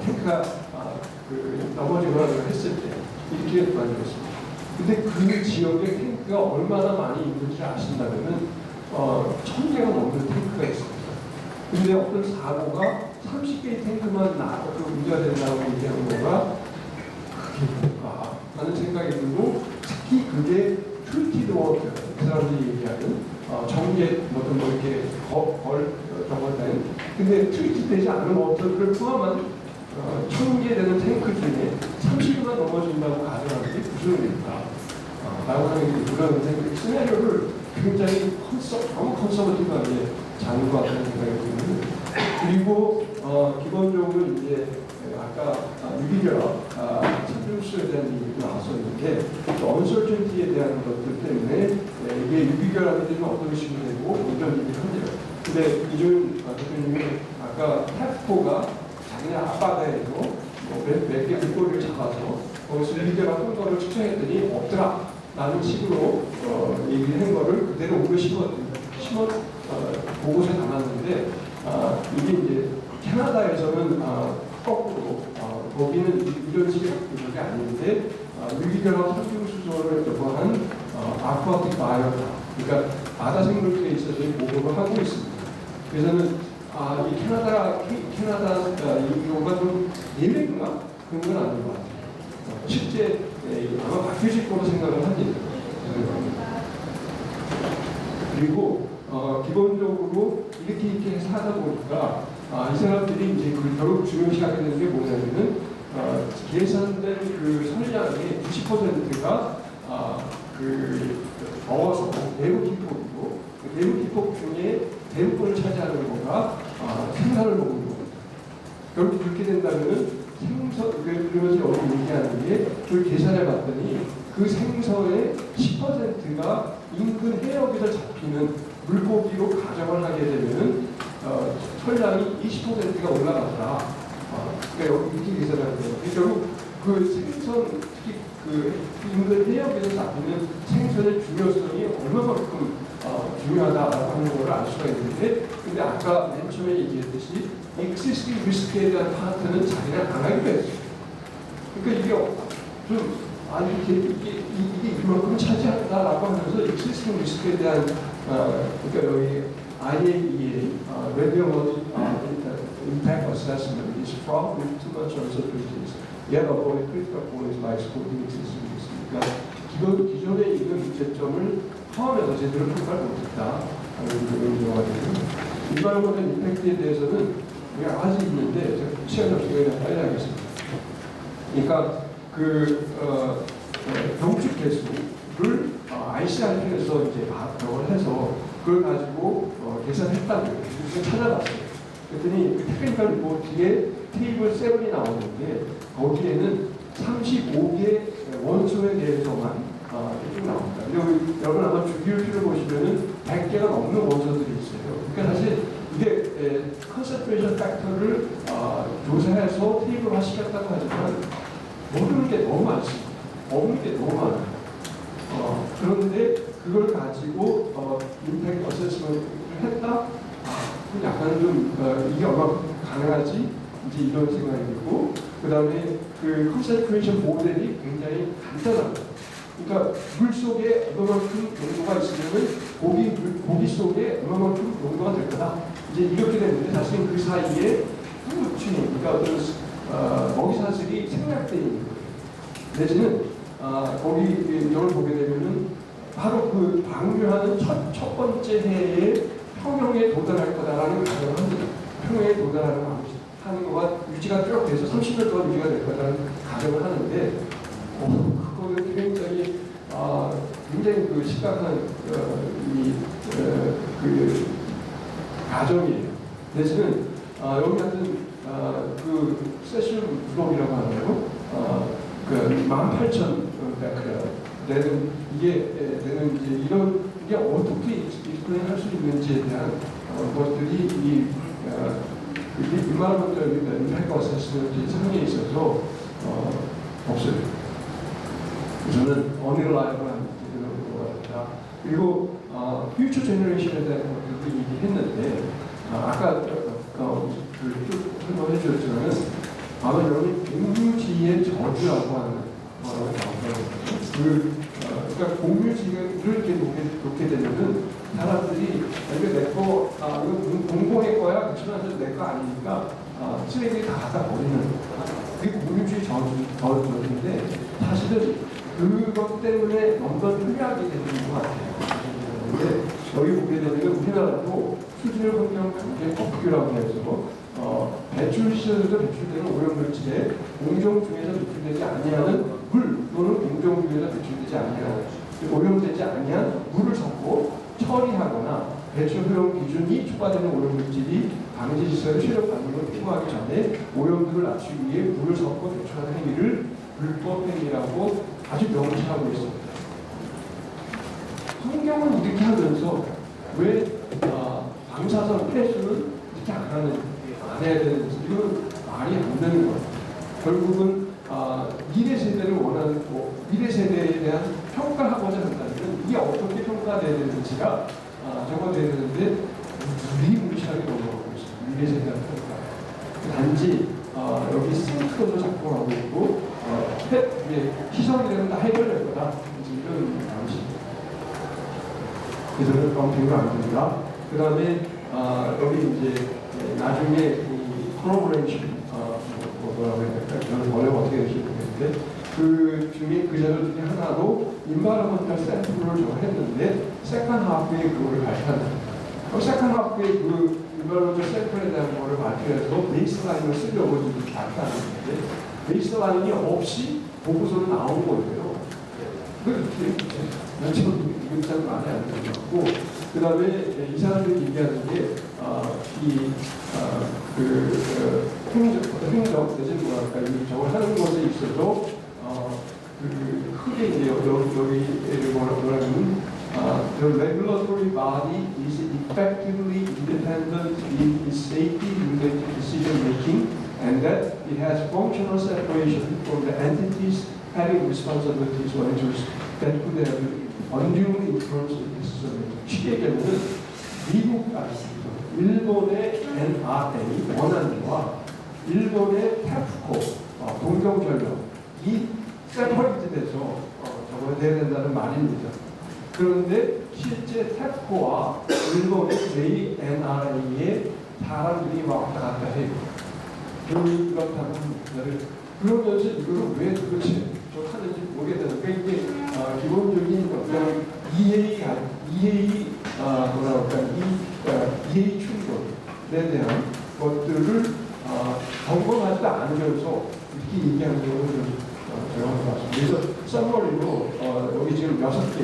탱크가 넘어지거나 했을 때 이렇게 만들었습니다. 근데 그 지역에 탱크가 얼마나 많이 있는지 아신다면은 1000개가 넘는 탱크가 있습니다. 근데 어떤 사고가 30개의 탱크만 문제가 된다고 얘기하는 거가 그게 뭘까 하는 생각이 들고 특히 그게 트리티드 워터 그 사람들이 얘기하는 정제 이렇게 저거는 근데 트리티되지 않은 워터를 포함한 1000개 되는 탱크 중에 30개만 넘어진다고 가정하는 게 무슨 일일까? 라고 하는 그런 시나리오를 굉장히 너무 컨서버티브하게 잡는 것 같다는 생각이 드는데 그리고 기본적으로 이제 아까 유기결합 참정수에 대한 얘기도 나왔었는데 언설전티에 대한 것들 때문에 이게 유기결합이 되면 어떤 식으로 되고 이런 얘기를 합니다. 근데 이준 대표님이 아까 탭코가 자기네 앞바다에서 몇 개 물고기를 잡아서 거기서 유기결합 한 거를 측정했더니 없더라 라는 식으로 얘기를 한 거를 그대로 옮겨 심어 보고서에 담았는데 이게 이제 캐나다에서는 거꾸로 거기는 이런 식의 그게 아닌데 유기결합 살균수소를 요구한 아쿠아틱 바이오다 그러니까 바다 생물체에 있어서 보고를 하고 있습니다. 그래서는 이 캐나다 이거가 좀 예외인가 그런 건 아닌 것 같아요. 실제 아마 바뀌어질 거로 생각을 하지. 그리고 기본적으로 이렇게 해서 하다 보니까 이 사람들이 이제 결국 중요시하게 되는 게 뭐냐면은 계산된 그 선량의 90%가 어워서 내부 기폭이고 내부 기폭 중에 대부분을 차지하는 거가 생선을 먹는 겁니다. 결국 그렇게 된다면은 그러면서 여기 얘기하는 게 그걸 계산해 봤더니 그 생선의 10%가 인근 해역에서 잡히는 물고기로 가정을 하게 되면은 철량이 20%가 올라갔다. 그러니까 여기 이렇게 계산하는 거예요. 결국 그 생선, 특히 그 인근 해역에서 잡히는 생선의 중요성이 얼마만큼 중요하다라고 하는 걸 알 수가 있는데, 근데 아까 맨 처음에 얘기했듯이 existing risk에 대한 파트는 자기가 강하게 했어요. 그러니까 이게 좀 이게 이만큼 차지한다라고 하면서 existing risk에 대한 그러니까 여기 IAEA Radiology Impact Assessment is fraught with too much uncertainties. Yet avoid critical points by excluding existing risk. 그러니까 기존에 있는 문제점을 포함해서 제대로 평가를 못했다 하는 경우가 되고요. 일반적인 임팩트에 대해서는 여러 가지 있는데 제가 시간 없으니까 그냥 빨리 하겠습니다. 그러니까 경축 개수를 ICRP에서 이제 발표를 해서 그걸 가지고 계산했다고요. 그래서 찾아봤어요. 그랬더니 그 테크니컬 리포트에 테이블 7이 나오는데 거기에는 35개 원소에 대해서만 쭉 나옵니다. 그리고 여러분 아마 주기율표를 보시면은 100개가 넘는 원소들이 있어요. 그러니까 사실 이게 컨센트레이션 팩터를 조사해서 테이블화 시켰다고 하지만 모르는 게 너무 많습니다. 없는 게 너무 많아요. 그런데 그걸 가지고 임팩트 어세스먼트를 했다? 약간 좀 이게 얼마나 가능하지? 이제 이런 생각이 들고, 그 다음에 그 컨센트레이션 모델이 굉장히 간단합니다. 그러니까 물 속에 얼마만큼 농도가 있으면 고기 속에 얼마만큼 농도가 될 거다. 이제 이렇게 되는데 사실은 그 사이에 후추니, 그러니까 어떤 먹이 사슬이 생략되어 있는 거예요. 내지는 거기 이걸 보게 되면은 바로 그 방류하는 첫 번째 해에 평형에 도달할 거다라는 가정을 합니다. 평형에 도달하는 거가 유지가 쭉 돼서 30년 동안 유지가 될 거다라는 가정을 하는데, 그거는 굉장히 굉장히 심각한 그 가정이에요. 내지는 여기 같은 그 세션 블록이라고 하나요? 그 18,000 내는 내는 이제 이런 이게 어떻게 익스플레인할 수 있는지에 대한 것들이 이 environmental impact assessment 상에 있어서 없어요. 저는 unreliable한 것 같다. 그리고 future generation에 대한 것들도 얘기했는데 아까 쭉 설명해 주셨지만 아마 여러분이 공유지의 저주라고 하는 거라고 나오더라고요. 그러니까 공유지를 이렇게 놓게 되면은 사람들이 이거 내 거, 이거 공공의 거야. 그렇지만 내 거 아니니까 쓰레기 다 갖다 버리는 거야. 그게 공유주의 저주인데 사실은 그것 때문에 너무나 편리하게 되는 것 같아요. 근데 여기 보게 되면 우리나라도 수질 환경 관계 법규라고 해서 배출 시설에서 배출되는 오염물질에 공정 중에서 배출되지 아니하는 물 또는 공정 중에서 배출되지 아니하는 오염되지 아니한 물을 섞고 처리하거나 배출 효용 기준이 초과되는 오염물질이 방지 시설의 효력 반응을 통하기 전에 오염도를 낮추기 위해 물을 섞고 배출하는 행위를 불법 행위라고 아주 명시하고 있습니다. 환경은 이렇게 하면서 왜 방사선 폐수는 이렇게 안 해야 되는지 이건 말이 안 되는 거예요. 결국은 미래 세대를 원하는 미래 세대에 대한 평가하고자 한다면 이게 어떻게 평가돼야 되는지가 적어져야 되는데 무시하게 넘어가고 있어요. 미래 세대의 평가. 단지 여기 싱크로도 작동하고 있고 희석이 되면 다 해결될 거다. 이런 방식입니다. 그래서 컴퓨터가 안 됩니다. 그 다음에 여기 이제 나중에 이 콜라보레이션 뭐라고 해야 될까? 저는 번역 어떻게 될지 모르겠는데 그 중에 그 자료 중에 하나로 인바이러먼탈 샘플을 정했는데 세컨 하프에 그거를 발표한다. 세컨 하프에 그 인바이러먼탈 샘플에 대한 거를 발표해서 베이스라인을 쓰려고 지금 발표하는 건데 베이스라인이 없이 보고서로 나온 거예요. 난 지금 이거 잘 많이 안 들어갔고 그 다음에 이 사람들이 얘기하는 게 행정 내지는 뭐랄까 저걸 하는 것에 있어서 크게 이제 여기 뭐라면 the regulatory body is effectively independent in its safety-related decision-making, and that it has functional separation from the entities having responsibilities or interests that could have unduly influenced the decision-making. 쉽게 얘기하면 일본의 NRA 원안과 일본의 TEPCO 동경전력 이 세퍼리트돼서 저거 돼야 된다는 말입니다. 그런데 실제 TEPCO와 일본의 JNRA의 사람들이 왔다 갔다 해요. 그렇다는 문제를 그러면서 이거를 왜 도대체 하는지 모르겠다는 게 이게 기본적인 어떤 이해의 이해의 충돌에 대한 것들을 점검하지도 않으면서 이렇게 얘기하는 경우는 제가 봤습니다. 그래서 서머리로 여기 지금 6개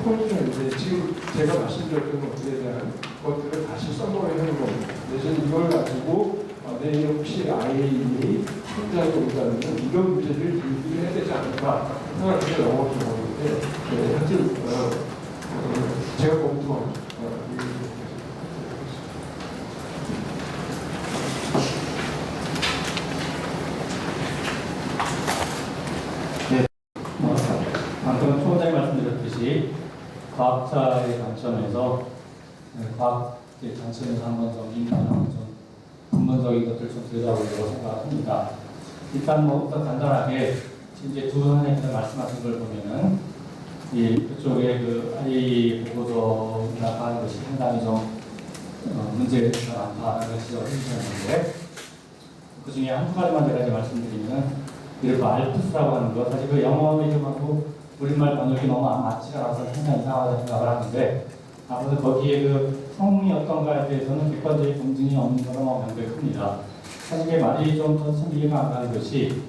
포인트가 있는데 지금 제가 말씀드렸던 것들에 대한 것들을 다시 서머리하는 겁니다. 그래서 이걸 가지고 내일 혹시 IAEA 현장에 온다면 이런 문제를 얘기해야 되지 않을까 생각해서 영어로 들어오는데 하여튼 제가 검토한 방금 초반에 말씀드렸듯이 과학자의 관점에서 과학 관점에서 한번 좀 인문학적 좀 근본적인 것들 좀 들여다보려고 생각합니다. 일단 일단 간단하게 이제 두 선생님들 말씀하신 걸 보면은 그쪽에 그 IA 보고서나 하는 것이 상당히 좀 문제가 많다는 걸 지적을 해주셨는데 그 중에 한 가지만 제가 말씀드리면 이른바 알프스라고 하는 것, 사실 그 영어 이름하고 우리말 번역이 너무 맞지가 않아서 상당히 이상하다 생각을 하는데 아무래도 거기에 그 성이 어떤가에 대해서는 객관적인 검증이 없는 거로 명백합니다. 사실 이게 말이 좀 더 생기가 안 가는 것이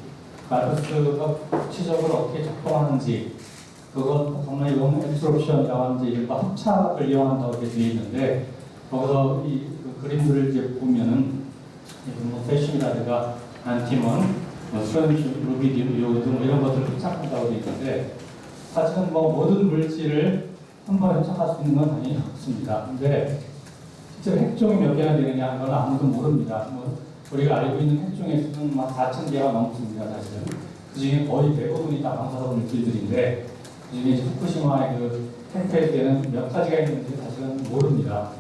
알프스가 구체적으로 어떻게 작동하는지 그것 정말 이건 앱소럽션이라고 하는지 이른바 흡착을 이용한다고 이렇게 되어 있는데 거기서 그 그림들을 이제 보면은 뭐 세슘이라든가 안티몬 수렴, 루비디움, 요오등 이런 것들을 흡착한다고 되어 있는데 사실은 뭐 모든 물질을 한 번에 흡착할 수 있는 건 당연히 없습니다. 근데 실제로 핵종이 몇 개나 되느냐 하는 건 아무도 모릅니다. 뭐 우리가 알고 있는 핵종의 수는 막 4,000개가 넘습니다. 사실은 그 중에 거의 대부분이 다 방사성 물질들인데 그 중에 후쿠시마의 그 핵폐기에는 몇 가지가 있는지 사실은 모릅니다.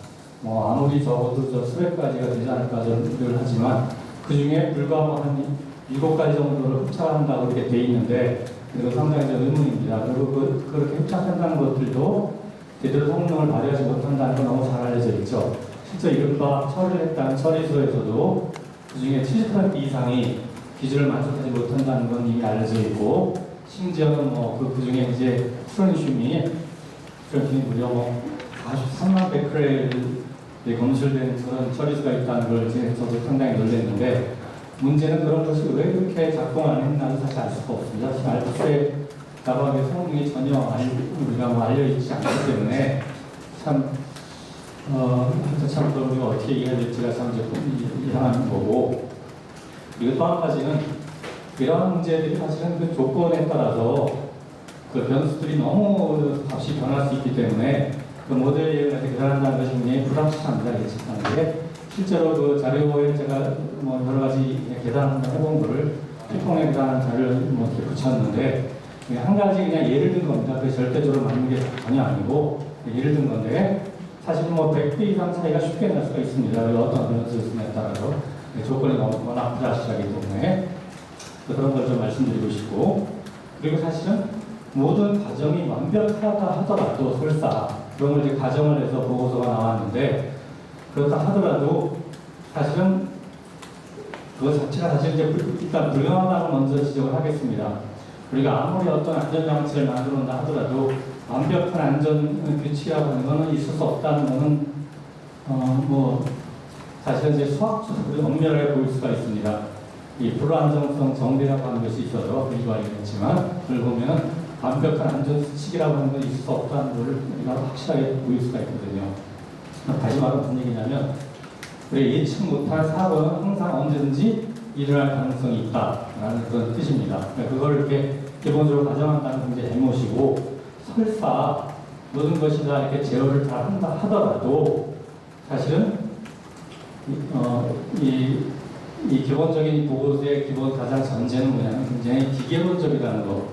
뭐 아무리 적어도 수백 가지가 되지 않을까 저는 하지만 그 중에 불과 한 7가지 정도를 흡착한다고 이렇게 돼 있는데 그리고 상당히 의문입니다. 그리고 그렇게 흡착한다는 것들도 제대로 성능을 발휘하지 못한다는 건 너무 잘 알려져 있죠. 실제 이른바 처리를 했다는 처리소에서도 그 중에 70% 이상이 기준을 만족하지 못한다는 건 이미 알려져 있고 심지어는 뭐 그 중에 이제 프로니슘이 무려 뭐 43만 베크렐이 검출된 그런 처리수가 있다는 걸 이제 저도 상당히 놀랐는데 문제는 그런 것이 왜 그렇게 작동 안 했나는 사실 알 수가 없습니다. 사실 알프스의 나방의 성능이 전혀 우리가 뭐 알려있지 않기 때문에 참 우리가 어떻게 이해해야 될지가 참 이상한 거고 그리고 또 한 가지는 이러한 문제들이 사실은 그 조건에 따라서 그 변수들이 너무 값이 변할 수 있기 때문에 그 모델을 계산한다는 것이 굉장히 불확실합니다. 예측하는 게 실제로 그 자료에 제가 뭐 여러 가지 계산 해본 거를 피통에 계산한 자료를 뭐 이렇게 붙였는데 한 가지 그냥 예를 든 겁니다. 그 절대적으로 맞는 게 전혀 아니고 예를 든 건데 사실 뭐 100배 이상 차이가 쉽게 날 수가 있습니다. 어떤 변수를 쓰냐에 따라서 조건이 워낙 불확실하기 때문에 그런 걸 좀 말씀드리고 싶고 그리고 사실은 모든 과정이 완벽하다 하더라도 설사 그런 걸 이제 가정을 해서 보고서가 나왔는데 그렇다 하더라도 사실은 그것 자체가 사실 이제 일단 불가능하다고 먼저 지적을 하겠습니다. 우리가 아무리 어떤 안전장치를 만들어온다 하더라도 완벽한 안전 규칙이라고 하는 것은 있을 수 없다는 것은 뭐 사실은 이제 수학적으로 엄밀하게 보일 수가 있습니다. 이 불안정성 정비라고 하는 것이 있어서 일관이겠지만 그걸 보면 완벽한 안전 수칙이라고 하는 건 있을 수 없다는 걸 우리가 확실하게 보일 수가 있거든요. 다시 말하면 무슨 얘기냐면 우리 예측 못한 사고는 항상 언제든지 일어날 가능성이 있다라는 그런 뜻입니다. 그러니까 그걸 이렇게 기본적으로 가정한다는 굉장히 잘못이고 설사 모든 것이 다 이렇게 제어를 다 한다 하더라도 사실은 이 기본적인 보호의 기본 가장 전제는 뭐냐면 굉장히 기계론적이라는 거.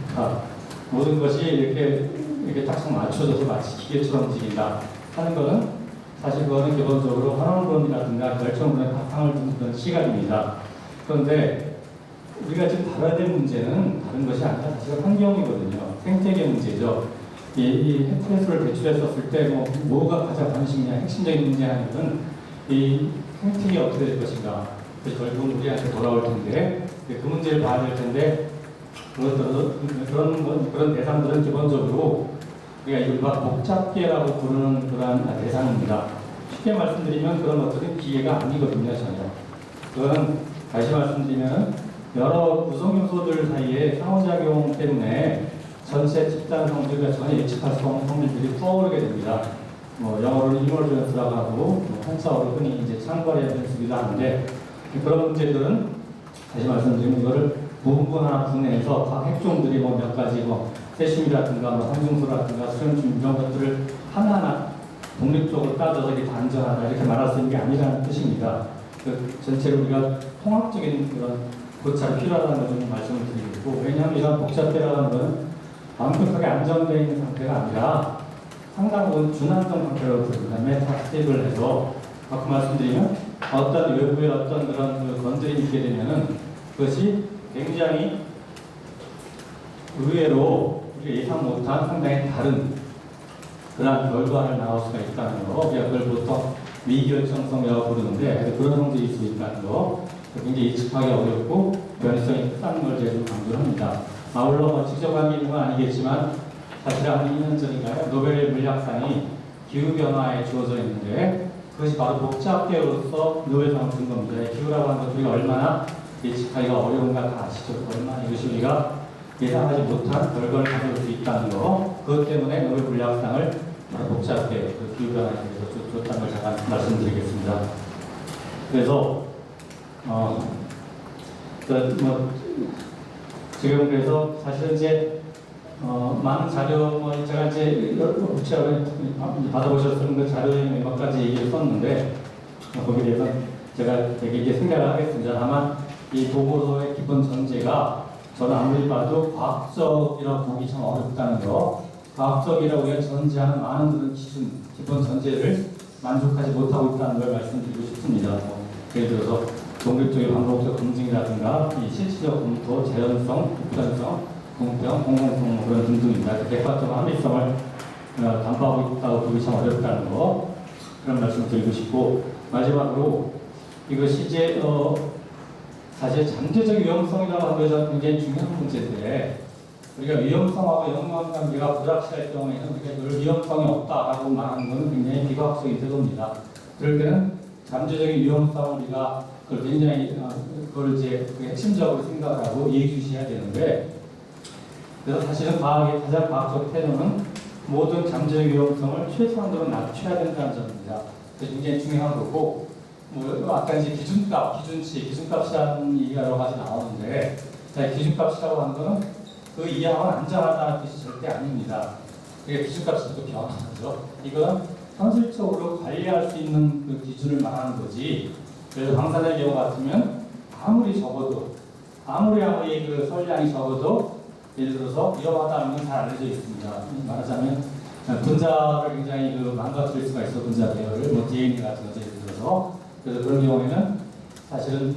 그러니까 모든 것이 이렇게 딱딱 맞춰져서 마치 기계처럼 움직인다 하는 것은 사실 그거는 기본적으로 환원론이라든가 결정론에 바탕을 둔 그런 시각입니다. 그런데 우리가 지금 다뤄야 될 문제는 다른 것이 아니라 사실 환경이거든요. 생태계 문제죠. 이 해프레스를 배출했었을 때 뭐가 가장 관심이냐 핵심적인 문제 하나는 이 생태계가 어떻게 될 것인가. 그래서 결국은 우리한테 돌아올 텐데 그 문제를 봐야 될 텐데 그런 대상들은 기본적으로 우리가 이른바 복잡계라고 부르는 그런 대상입니다. 쉽게 말씀드리면 그런 것들은 기계가 아니거든요, 전혀. 그거는 다시 말씀드리면 여러 구성 요소들 사이에 상호작용 때문에 전체 집단 성질과 전혀 예측할 수 없는 성질들이 떠오르게 됩니다. 영어로는 이머전스라고 하고 한자어로 흔히 이제 참고해야 되기도 하는데 그런 문제들은 다시 말씀드리면 이거를 부분 하나 분해해서 각 핵종들이 몇 가지 세슘이라든가 삼중수라든가 수용중 이런 것들을 하나하나 독립적으로 따져서 이렇게 안전하다 이렇게 말할 수 있는 게 아니라는 뜻입니다. 전체로 우리가 통합적인 그런 고찰이 필요하다는 걸 좀 말씀을 드리고 왜냐하면 이런 복잡계라는 것은 완벽하게 안정되어 있는 상태가 아니라 상당 부분 준안정 상태로 부릅니다. 메타스테이블 해서 아까 말씀드리면 어떤 외부의 어떤 그런 건드림이 있게 되면은 그것이 굉장히 의외로 우리가 예상 못한 상당히 다른 그러한 결과를 나올 수가 있다는 거. 우리가 그걸 보통 미결정성이라고 부르는데 그런 성질이 있을 수 있다는 거. 굉장히 예측하기 어렵고 변이성이 크다는 걸 제가 좀 강조합니다. 아울러 직접 관계 있는 건 아니겠지만 사실 한 2년 전인가요? 노벨 물리학상이 기후변화에 주어져 있는데 그것이 바로 복잡계로서 노벨상을 준 겁니다. 기후라고 하는 것 우리가 얼마나 예측하기가 어려운가 다 아시죠? 얼마나 이것이 우리가 예상하지 못한 결과를 가져올 수 있다는 거. 그것 때문에 노벨 물리학상을 복잡계 그 기후변화에 대해서 줬다는 걸 잠깐 말씀드리겠습니다. 그래서 지금 그래서 사실 이제 많은 자료 제가 이제 구체적으로 받아보셨던 그 자료에 몇 가지 얘기를 썼는데 거기에 대해서 제가 되게 이제 생각을 하겠습니다. 다만 이 보고서의 기본 전제가 저는 아무리 봐도 과학적이라고 보기 참 어렵다는 거. 과학적이라고 우리가 전제하는 많은 그런 기준, 기본 전제를 만족하지 못하고 있다는 걸 말씀드리고 싶습니다. 예를 들어서 독립적인 반복적 검증이라든가 이 실질적 검토, 재현성, 보편성, 공평, 공공성 그런 등등입니다. 객관적 합리성을 담보하고 있다고 보기 참 어렵다는 거 그런 말씀을 드리고 싶고 마지막으로 이것이 이제 사실 잠재적 위험성이라고 하는 것은 굉장히 중요한 문제인데 우리가 위험성하고 연관관계가 불확실할 경우에는 우리가 늘 위험성이 없다라고 말하는 것은 굉장히 비과학적인 태도입니다. 그럴 때는 잠재적인 위험성을 우리가 그걸 굉장히 그걸 이제 핵심적으로 생각을 하고 예의주시해야 되는데 그래서 사실은 과학의 가장 과학적 태도는 모든 잠재적 위험성을 최소한으로 낮춰야 된다는 점입니다. 그게 굉장히 중요한 거고 아까 이제 기준값, 기준값이라는 얘기가 여러 가지 나오는데 기준값이라고 하는 거는 그 이하는 안전하다는 뜻이 절대 아닙니다. 그게 기준값이 또 변하죠. 이건 현실적으로 관리할 수 있는 그 기준을 말하는 거지. 그래서 방사능 경우 같으면 아무리 그 설량이 적어도 예를 들어서 위험하다는 건 잘 알려져 있습니다. 말하자면 분자를 굉장히 망가뜨릴 수가 있어. 분자 배열을 DNA 같은 것에 예를 들어서 그래서 그런 경우에는 사실은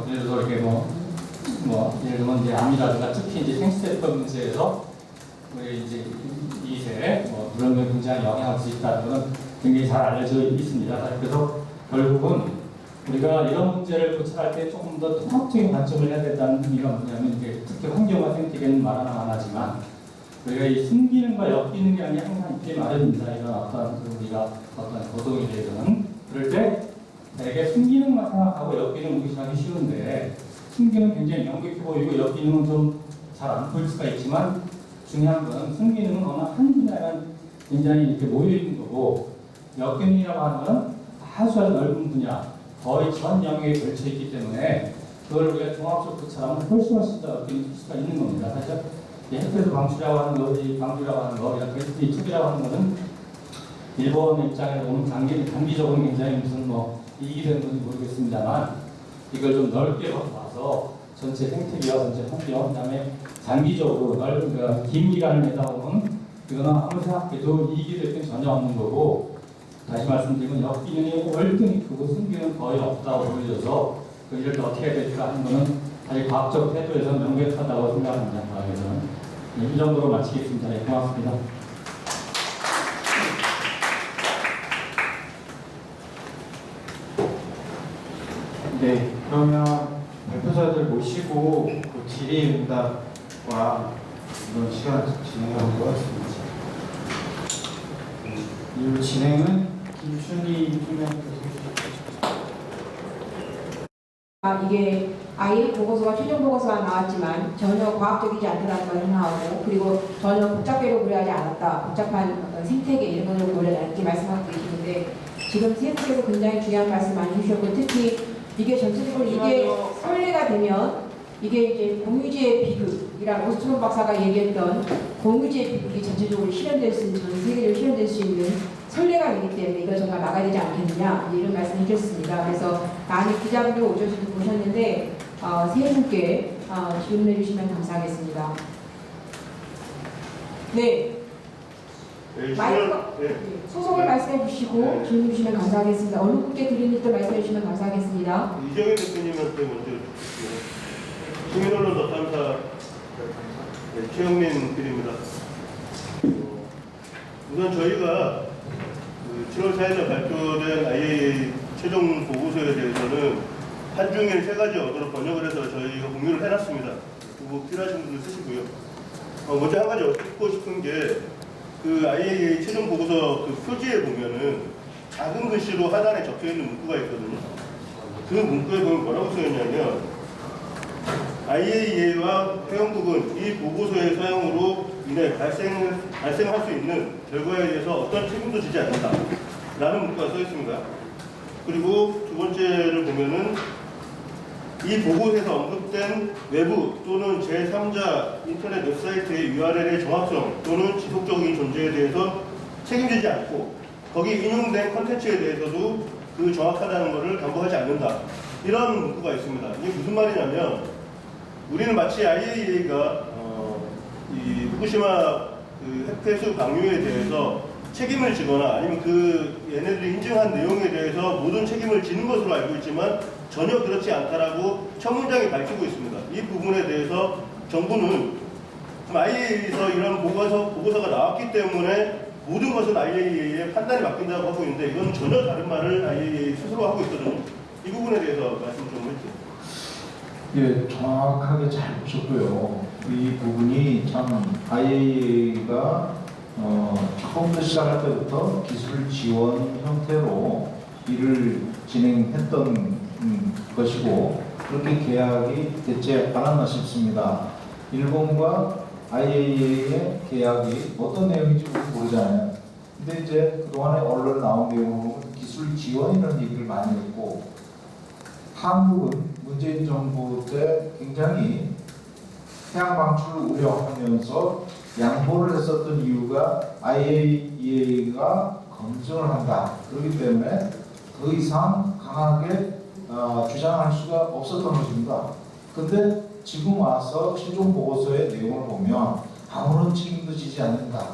예를 들어서 이렇게 예를 들면 이제 암이라든가 특히 이제 생수세법 문제에서 우리 이제 이세 그런 게 굉장히 영향을 줄 수 있다는 것은 굉장히 잘 알려져 있습니다. 그래서 결국은 우리가 이런 문제를 고찰할 때 조금 더 통합적인 관점을 해야 된다는 의미가 뭐냐면 이게 특히 환경과 생태계는 말 하나 안 하지만 우리가 이 순기능과 역기능이라는 게 항상 있게 마련입니다. 이런 어떤 우리가 어떤 고동에 대해서는 그럴 때 되게 순기능만 생각하고 역기능 무시하기 쉬운데 순기능 굉장히 명백해 보이고 역기능은 좀 잘 안 보일 수가 있지만 중요한 것은 순기능은 어느 한 분야에만 굉장히 이렇게 모여 있는 거고 역기능이라고 하는 것은 아주 넓은 분야 거의 전 영역에 걸쳐 있기 때문에 그걸 우리가 종합적으로 고찰하면 훨씬 더 역기능이 줄 수가 있는 겁니다. 사실 햇볕 방출이라고 하는 거, 이 방출이라고 하는 거, 이런 베스트 투비라고 하는 거는 일본 입장에서 보면 단기적으로 굉장히 무슨 뭐 이익이 되는 건지 모르겠습니다만 이걸 좀 넓게 봐서 전체 생태계와 전체 환경, 그다음에 장기적으로 넓은 긴 기간을 내다보면 이거는 아무 생각해도 이익이 될 건 전혀 없는 거고 다시 말씀드리면 역기능이 월등히 크고 순기능은 거의 없다고 보여져서 그 일을 어떻게 해야 될까 하는 거는 아직 과학적 태도에서 명백하다고 생각합니다. 과학에서는. 네, 이 정도로 마치겠습니다. 네, 고맙습니다. 네, 그러면 발표자들 모시고 그 질의응답과 이런 시간을 진행하는 것 같습니다. 이 진행은 김춘희 총장께서 이게 IF 보고서가 최종 보고서가 나왔지만 전혀 과학적이지 않다는 걸 생각하고 그리고 전혀 복잡하게 고려하지 않았다. 복잡한 어떤 생태계 이런 것을 고려하지 않게 말씀하고 계시는데 지금 세부에서 굉장히 중요한 말씀 많이 해주셨고 특히 이게 전체적으로 이게 선례가 되면 이게 이제 공유지의 비극이라고 오스트롬 박사가 얘기했던 공유지의 비극이 전체적으로 실현될 수 있는 전 세계적으로 실현될 수 있는 선례가 있기 때문에 이걸 정말 막아야 되지 않겠느냐 이런 말씀을 해주셨습니다. 그래서 많은 기자분들 오셨는데 세 분께 질문해 주시면 감사하겠습니다. 네. 마이크 소속을 말씀해 주시고 질문 주시면 감사하겠습니다. 어느 분께 드리는지 말씀해 주시면 감사하겠습니다. 이정현 대표님한테 먼저 주시고요. 시민언론 더3사 최영민 PD입니다. 우선 저희가 7월 4일에 발표된 IAEA 최종 보고서에 대해서는 한중일 세 가지 언어로 번역을 해서 저희가 공유를 해놨습니다. 그거 필요하신 분들 쓰시고요. 먼저 한 가지 짚고 싶은 게 그 IAEA 최종 보고서 그 표지에 보면은 작은 글씨로 하단에 적혀 있는 문구가 있거든요. 그 문구에 보면 뭐라고 써있냐면 IAEA와 회원국은 이 보고서의 사용으로 인해 발생할 수 있는 결과에 대해서 어떤 책임도 지지 않는다 라는 문구가 써 있습니다. 그리고 두 번째를 보면은 이 보고서에서 언급된 외부 또는 제3자 인터넷 웹사이트의 URL의 정확성 또는 지속적인 존재에 대해서 책임지지 않고 거기 인용된 컨텐츠에 대해서도 그 정확하다는 것을 담보하지 않는다. 이런 문구가 있습니다. 이게 무슨 말이냐면 우리는 마치 IAEA가 이 후쿠시마 그 핵폐수 방류에 대해서 책임을 지거나 아니면 그 얘네들이 인증한 내용에 대해서 모든 책임을 지는 것으로 알고 있지만 전혀 그렇지 않다라고 첫 문장이 밝히고 있습니다. 이 부분에 대해서 정부는 IAEA에서 이런 보고서가 나왔기 때문에 모든 것은 IAEA의 판단이 맡긴다고 하고 있는데 이건 전혀 다른 말을 IAEA 스스로 하고 있거든요. 이 부분에 대해서 말씀 좀 해주세요. 예, 정확하게 잘 보셨고요. 이 부분이 참 IAEA가 처음부터 시작할 때부터 기술 지원 형태로 일을 진행했던 것이고 그렇게 계약이 됐지 않았나 싶습니다. 일본과 IAEA의 계약이 어떤 내용인지 모르잖아요. 근데 이제 그동안에 언론에 나온 내용으로 기술 지원이라는 얘기를 많이 했고 한국은 문재인 정부 때 굉장히 해양 방출을 우려하면서 양보를 했었던 이유가 IAEA가 검증을 한다. 그렇기 때문에 더 이상 강하게 주장할 수가 없었던 것입니다. 근데 지금 와서 최종 보고서의 내용을 보면 아무런 책임도 지지 않는다.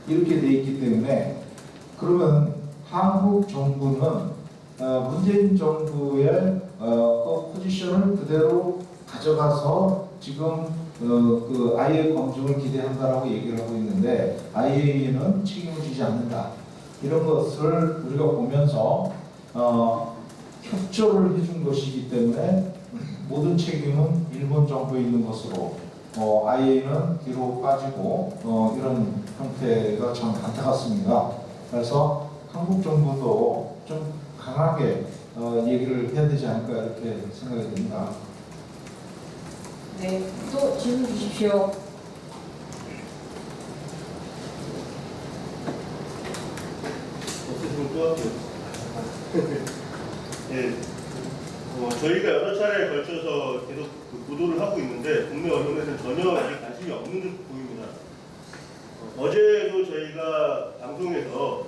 이렇게 돼 있기 때문에 그러면 한국 정부는 문재인 정부의 그 포지션을 그대로 가져가서 지금 그 IAEA 검증을 기대한다라고 얘기를 하고 있는데 IAEA는 책임을 지지 않는다. 이런 것을 우리가 보면서 협조를 해준 것이기 때문에 모든 책임은 일본 정부에 있는 것으로 IAEA는 뒤로 빠지고 이런 형태가 참 안타깝습니다. 그래서 한국 정부도 좀 강하게 얘기를 해야 되지 않을까 이렇게 생각이 됩니다. 네, 또 질문 주십시오. 없으시면 또 할게요. 예. 저희가 여러 차례에 걸쳐서 계속 그 보도를 하고 있는데 국내 언론에서는 전혀 이게 관심이 없는 듯 보입니다. 어제도 저희가 방송에서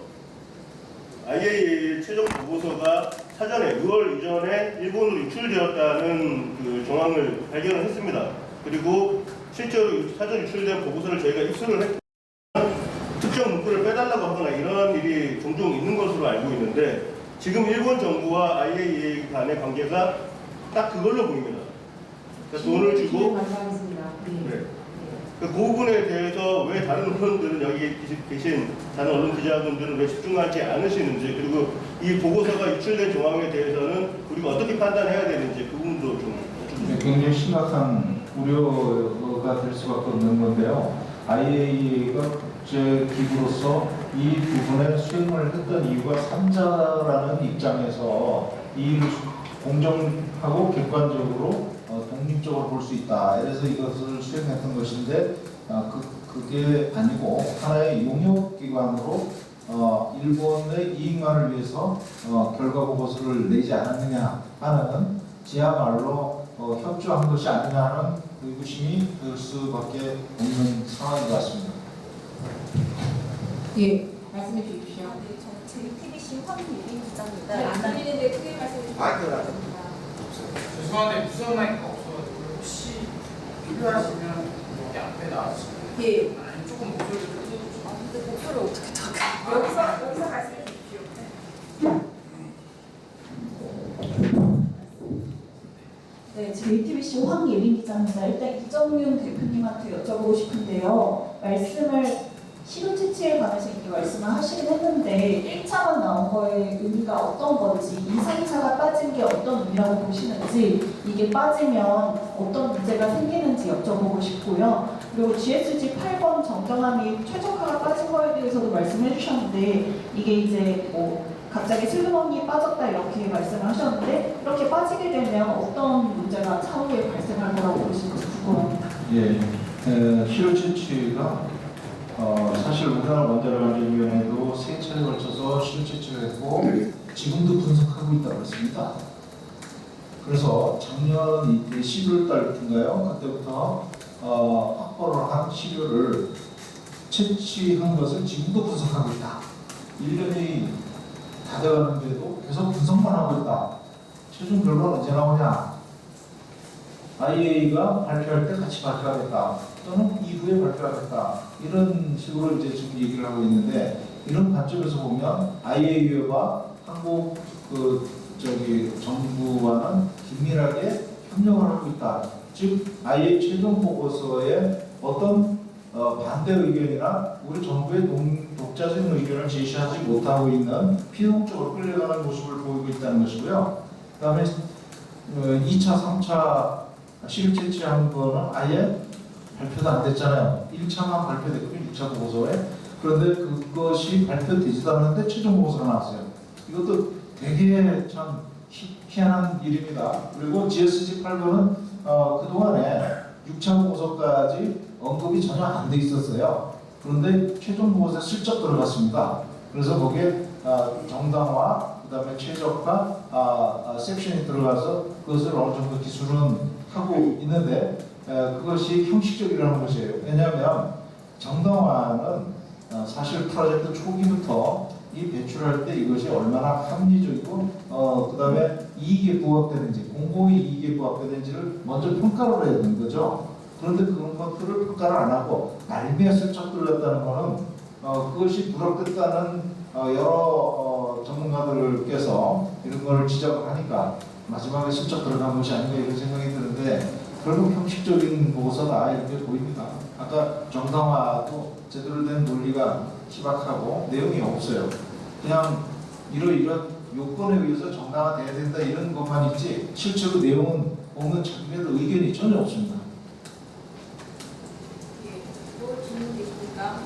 IAEA 최종 보고서가 사전에 6월 이전에 일본으로 유출되었다는 그 정황을 발견을 했습니다. 그리고 실제로 사전 유출된 보고서를 저희가 입수를 했고 특정 문구를 빼달라고 하거나 이런 일이 종종 있는 것으로 알고 있는데 지금 일본 정부와 IAEA 간의 관계가 딱 그걸로 보입니다. 그러니까 돈을 주고 감사하겠습니다. 네. 그 부분에 대해서 왜 다른 언론들은 여기 계신 다른 언론 기자분들은 왜 집중하지 않으시는지 그리고 이 보고서가 유출된 정황에 대해서는 우리가 어떻게 판단해야 되는지 그 부분도 좀 굉장히 심각한 우려가 될 수밖에 없는 건데요. IAEA가 국제 기구로서 이 부분에 수행을 했던 이유가 3자라는 입장에서 이 일을 공정하고 객관적으로 독립적으로 볼 수 있다. 그래서 이것을 수행했던 것인데 그게 아니고 하나의 용역기관으로 일본의 이익만을 위해서 결과 보고서를 내지 않았느냐 하는 지하말로 협조한 것이 아니냐 하는 의구심이 들 수밖에 없는 상황인 것 같습니다. 예, 말씀해 주십시오. 네, 저는 JTBC 황유린 기자입니다. 네, 안 들리는데 크게 말씀해 주십시오. 마이크가 죄송한데 무선 마이크가 없어가지고 혹시 필요하시면 여기 앞에 나와주시면 예. 아니 조금 목소리를 좀 근데 목소리를 어떻게 다 여기서 말씀해 주십시오. 네, JTBC 황예린 기자입니다. 일단 이정윤 대표님한테 여쭤보고 싶은데요. 말씀을 시료 채취에 관해서 이렇게 말씀을 하시긴 했는데 1차만 나온 거에 의미가 어떤 건지 2, 3차가 빠진 게 어떤 의미라고 보시는지 이게 빠지면 어떤 문제가 생기는지 여쭤보고 싶고요. 그리고 GSG 8번 정정함이 최적화가 빠진 거에 대해서도 말씀해 주셨는데 이게 이제 뭐 갑자기 슬그머니 빠졌다 이렇게 말씀을 하셨는데 이렇게 빠지게 되면 어떤 문제가 차후에 발생할 거라고 보시는지 궁금합니다. 예, 실효 채취가 사실 우리나라 원자력안전위원회도 3차례에 걸쳐서 실효 채취를 했고 지금도 분석하고 있다고 했습니다. 그래서 작년 11월 달부터인가요? 그때부터 확보를 한 시료를 채취한 것을 지금도 분석하고 있다. 1년이 다 되었는데도 계속 분석만 하고 있다. 최종 결과는 언제 나오냐? IAEA가 발표할 때 같이 발표하겠다. 또는 이후에 발표하겠다. 이런 식으로 이제 지금 얘기를 하고 있는데 이런 관점에서 보면 IAEA와 한국 정부와는 긴밀하게 협력을 하고 있다. 즉 IAEA 최종 보고서에 어떤 반대 의견이나 우리 정부의 독자적인 의견을 제시하지 못하고 있는 피동적으로 끌려가는 모습을 보이고 있다는 것이고요. 그 다음에 2차, 3차 실효 채취한 거는 아예 발표도 안 됐잖아요. 1차만 발표됐고 6차 보고서에. 그런데 그것이 발표되지도 않았는데 최종 보고서가 나왔어요. 이것도 되게 참 희한한 일입니다. 그리고 GSG 8번은 그동안에 6차 보고서까지 언급이 전혀 안 돼 있었어요. 그런데 최종 보고서에 슬쩍 들어갔습니다. 그래서 거기에 정당화, 그 다음에 최적화 섹션이 들어가서 그것을 어느 정도 기술은 하고 있는데 그것이 형식적이라는 것이에요. 왜냐하면 정당화는 사실 프로젝트 초기부터 이 배출할 때 이것이 얼마나 합리적이고 그 다음에 이익에 부합되는지 공공의 이익에 부합되는지를 먼저 평가를 해야 되는 거죠. 그런데 그런 것들을 평가를 안 하고 날미에 슬쩍 들렸다는 것은 그것이 불합됐다는 여러 전문가들께서 이런 걸 지적을 하니까 마지막에 슬쩍 들어간 것이 아닌가 이런 생각이 드는데 결국 형식적인 보고서다 이렇게 보입니다. 아까 정당화도 제대로 된 논리가 희박하고 내용이 없어요. 그냥 이런 요건에 의해서 정당화돼야 된다 이런 것만 있지 실제로 내용은 없는 자기네들 의견이 전혀 없습니다. 예, 또 질문이 있습니까?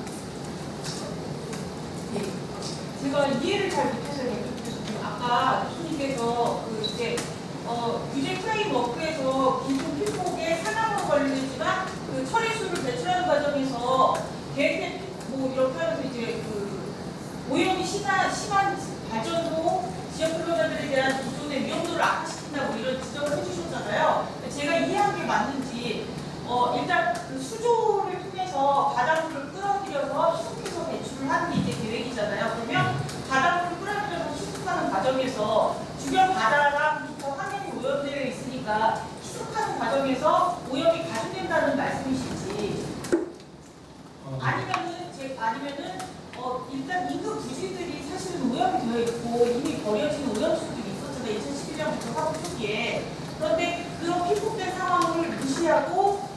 예, 제가 이해를 잘 못해서 여쭤보겠습니다. 아까 교수님께서 그 이제 규제 프레임워크에서 기존 피폭에 상한으로 걸리지만 그 처리수를 배출하는 과정에서 계획된 뭐 이렇게 하면서 이제 그 오염이 심한 발전소 지역 근로자들에 대한 기존의 위험도를 악화시킨다 뭐 이런 지적을 해주셨잖아요. 제가 이해한 게 맞는지 일단 그 수조를 통해서 바닷물을 끌어들여서 희석해서 배출을 하는 게 이제 계획이잖아요. 그러면 바닷물을 끌어들여서 희석하는 과정에서 주변 바다랑부터 환경이 오염되어 있으니까 희석하는 과정에서 오염이 가중된다는 말씀이신지 아니면은 일단 인근 부지들이 사실은 오염이 되어 있고 이미 버려진 오염수들이 있었잖아요. 2011년부터 사고 초기에. 그런데 그런 피폭된 상황을 무시하고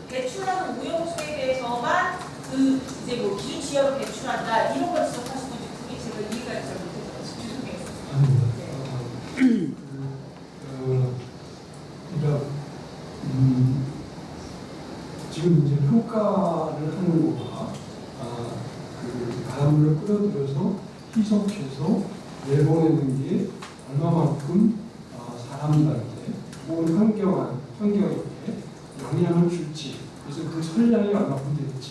배출하는 오염수에 대해서만 그 이제 뭐 기준 지역을 배출한다 이런 걸 지적하신 건지 그게 제가 이해가 잘 못해서 죄송해요. 그러니까 지금 이제 평가를 하는 거가 그 바닷물을 끌어들여서 희석해서 내보내는 게 얼마만큼 사람들한테 혹은 환경에 영향을 줄지, 그래서 그 설량이 얼마큼 될지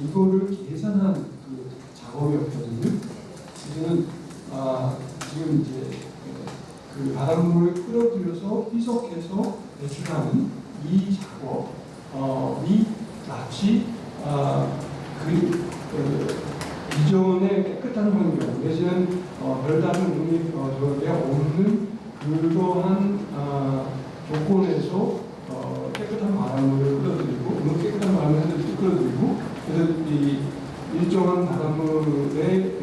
이거를 계산한 그 작업이었거든요. 이제는 지금 이제 그 바닷물을 끌어들여서 희석해서 배출하는 이 작업이 마치 이전의 깨끗한 환경 내지는 별다른 의미 없는 그러한 조건에서 깨끗한 바닷물을 끌어들이고 깨끗한 바닷물을 끌어들이고 그래서 이 일정한 바닷물에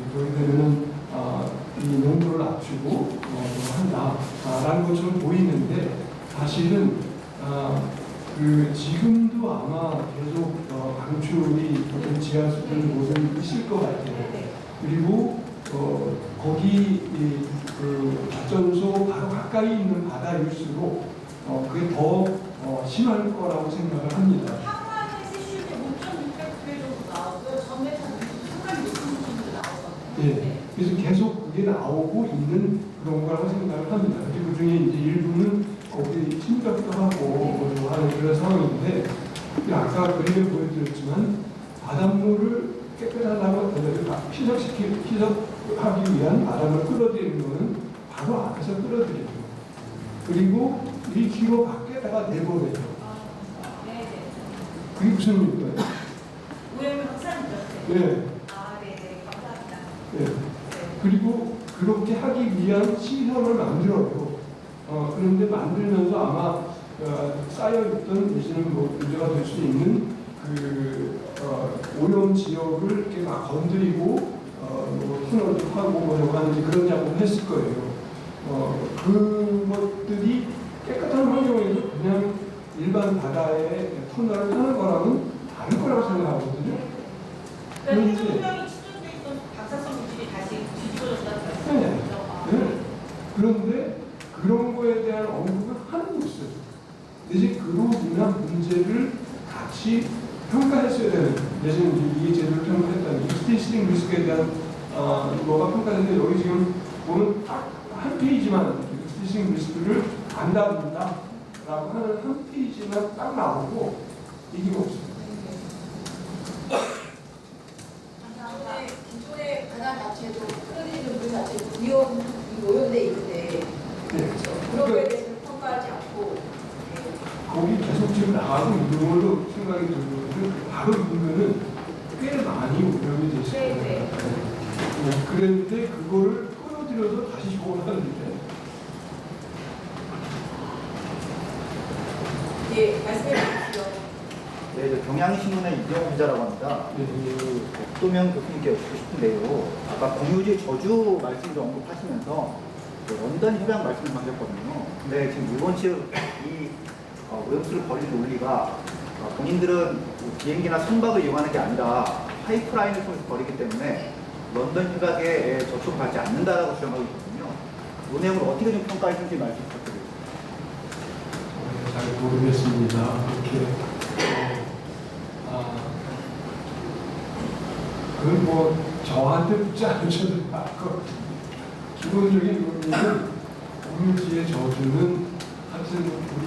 되면은 이 농도를 낮추고 한다라는 것처럼 보이는데 사실은 그 지금도 아마 계속 방출이 지하수들 모든 있을 것 같아요. 그리고 거기 그 발전소 바로 가까이 있는 바다일수록 그게 더 심할 거라고 생각을 합니다. 항만의 세슘이 5.600배 정도 나오고요. 전매탄 상당히 높은 수준으로 나오거든요. 예. 그래서 계속 그게 나오고 있는 그런 거라고 생각을 합니다. 그 중에 이제 일부는 거기 침적도 하고 하는 그런 상황인데 아까 그림에 보여드렸지만 바닷물을 깨끗하다고 희석하기 위한 바닷물을 끌어들이는 것은 바로 앞에서 끌어들이고 그리고 1km 밖에다가 내보내죠. 네네. 그게 무슨 의미일까요? 오염을 확산이죠. 네. 네네. 감사합니다. 네. 그리고 그렇게 하기 위한 시설을 만들어요. 그런데 만들면서 아마 쌓여있던 내지는 뭐 문제가 될 수 있는 그 오염 지역을 이렇게 막 건드리고 뭐 터널도 하고 뭐 여러 가지 그런 작업을 했을 거예요. 그것들이 깨끗한 환경에서 그냥 일반 바다에 터널을 하는 거랑은 다를 거라고 생각하거든요. 그러니까 해적명이 치중돼 있던 방사성 물질이 다시 뒤집어졌다는 말씀이죠. 네. 그런데 그런 거에 대한 언급을 하는 게 있어요. 대신 그로 인한 문제를 같이 평가했어야 되는, 내지는 이게 제대로 평가했다는 익스테이스팅 리스크에 대한 뭐가 평가했는데 여기 지금 보면 딱 한 페이지만 익스테이스팅 리스크를 안 다룬다 라고 하는 한 페이지만 딱 나오고 이게 없어요. 기존의 바다 자체도 끌어들이는 물 자체도 오염돼 있는데 그런 거에 대해서 평가하지 않고 거기 계속 지금 나가고 있는 걸로 생각이 들거든요. 바로 이거는 꽤 많이 오염이 돼 있어요. 네. 그랬는데 그거를 끌어들여서 다시 복원하는데 예, 말씀해 주십시오. 네, 저 경향신문의 이병호 기자라고 합니다. 그 박도명 교수님께 여쭙고 싶은데요. 아까 공유지 저주 말씀을 언급하시면서 그 런던 협약 말씀을 하셨거든요. 근데 지금 일본 측 이 오염수를 버리는 논리가 본인들은 비행기나 선박을 이용하는 게 아니라 파이프라인을 통해서 버리기 때문에 런던 협약에 저촉받지 않는다라고 주장하고 있거든요. 이 내용을 어떻게 좀 평가하시는지 말씀 부탁드립니다. 잘 모르겠습니다. 이렇게 그건 뭐 저한테 묻지 않으셔도 알고 기본적인 논리는 공유지의 저주는 하여튼 우리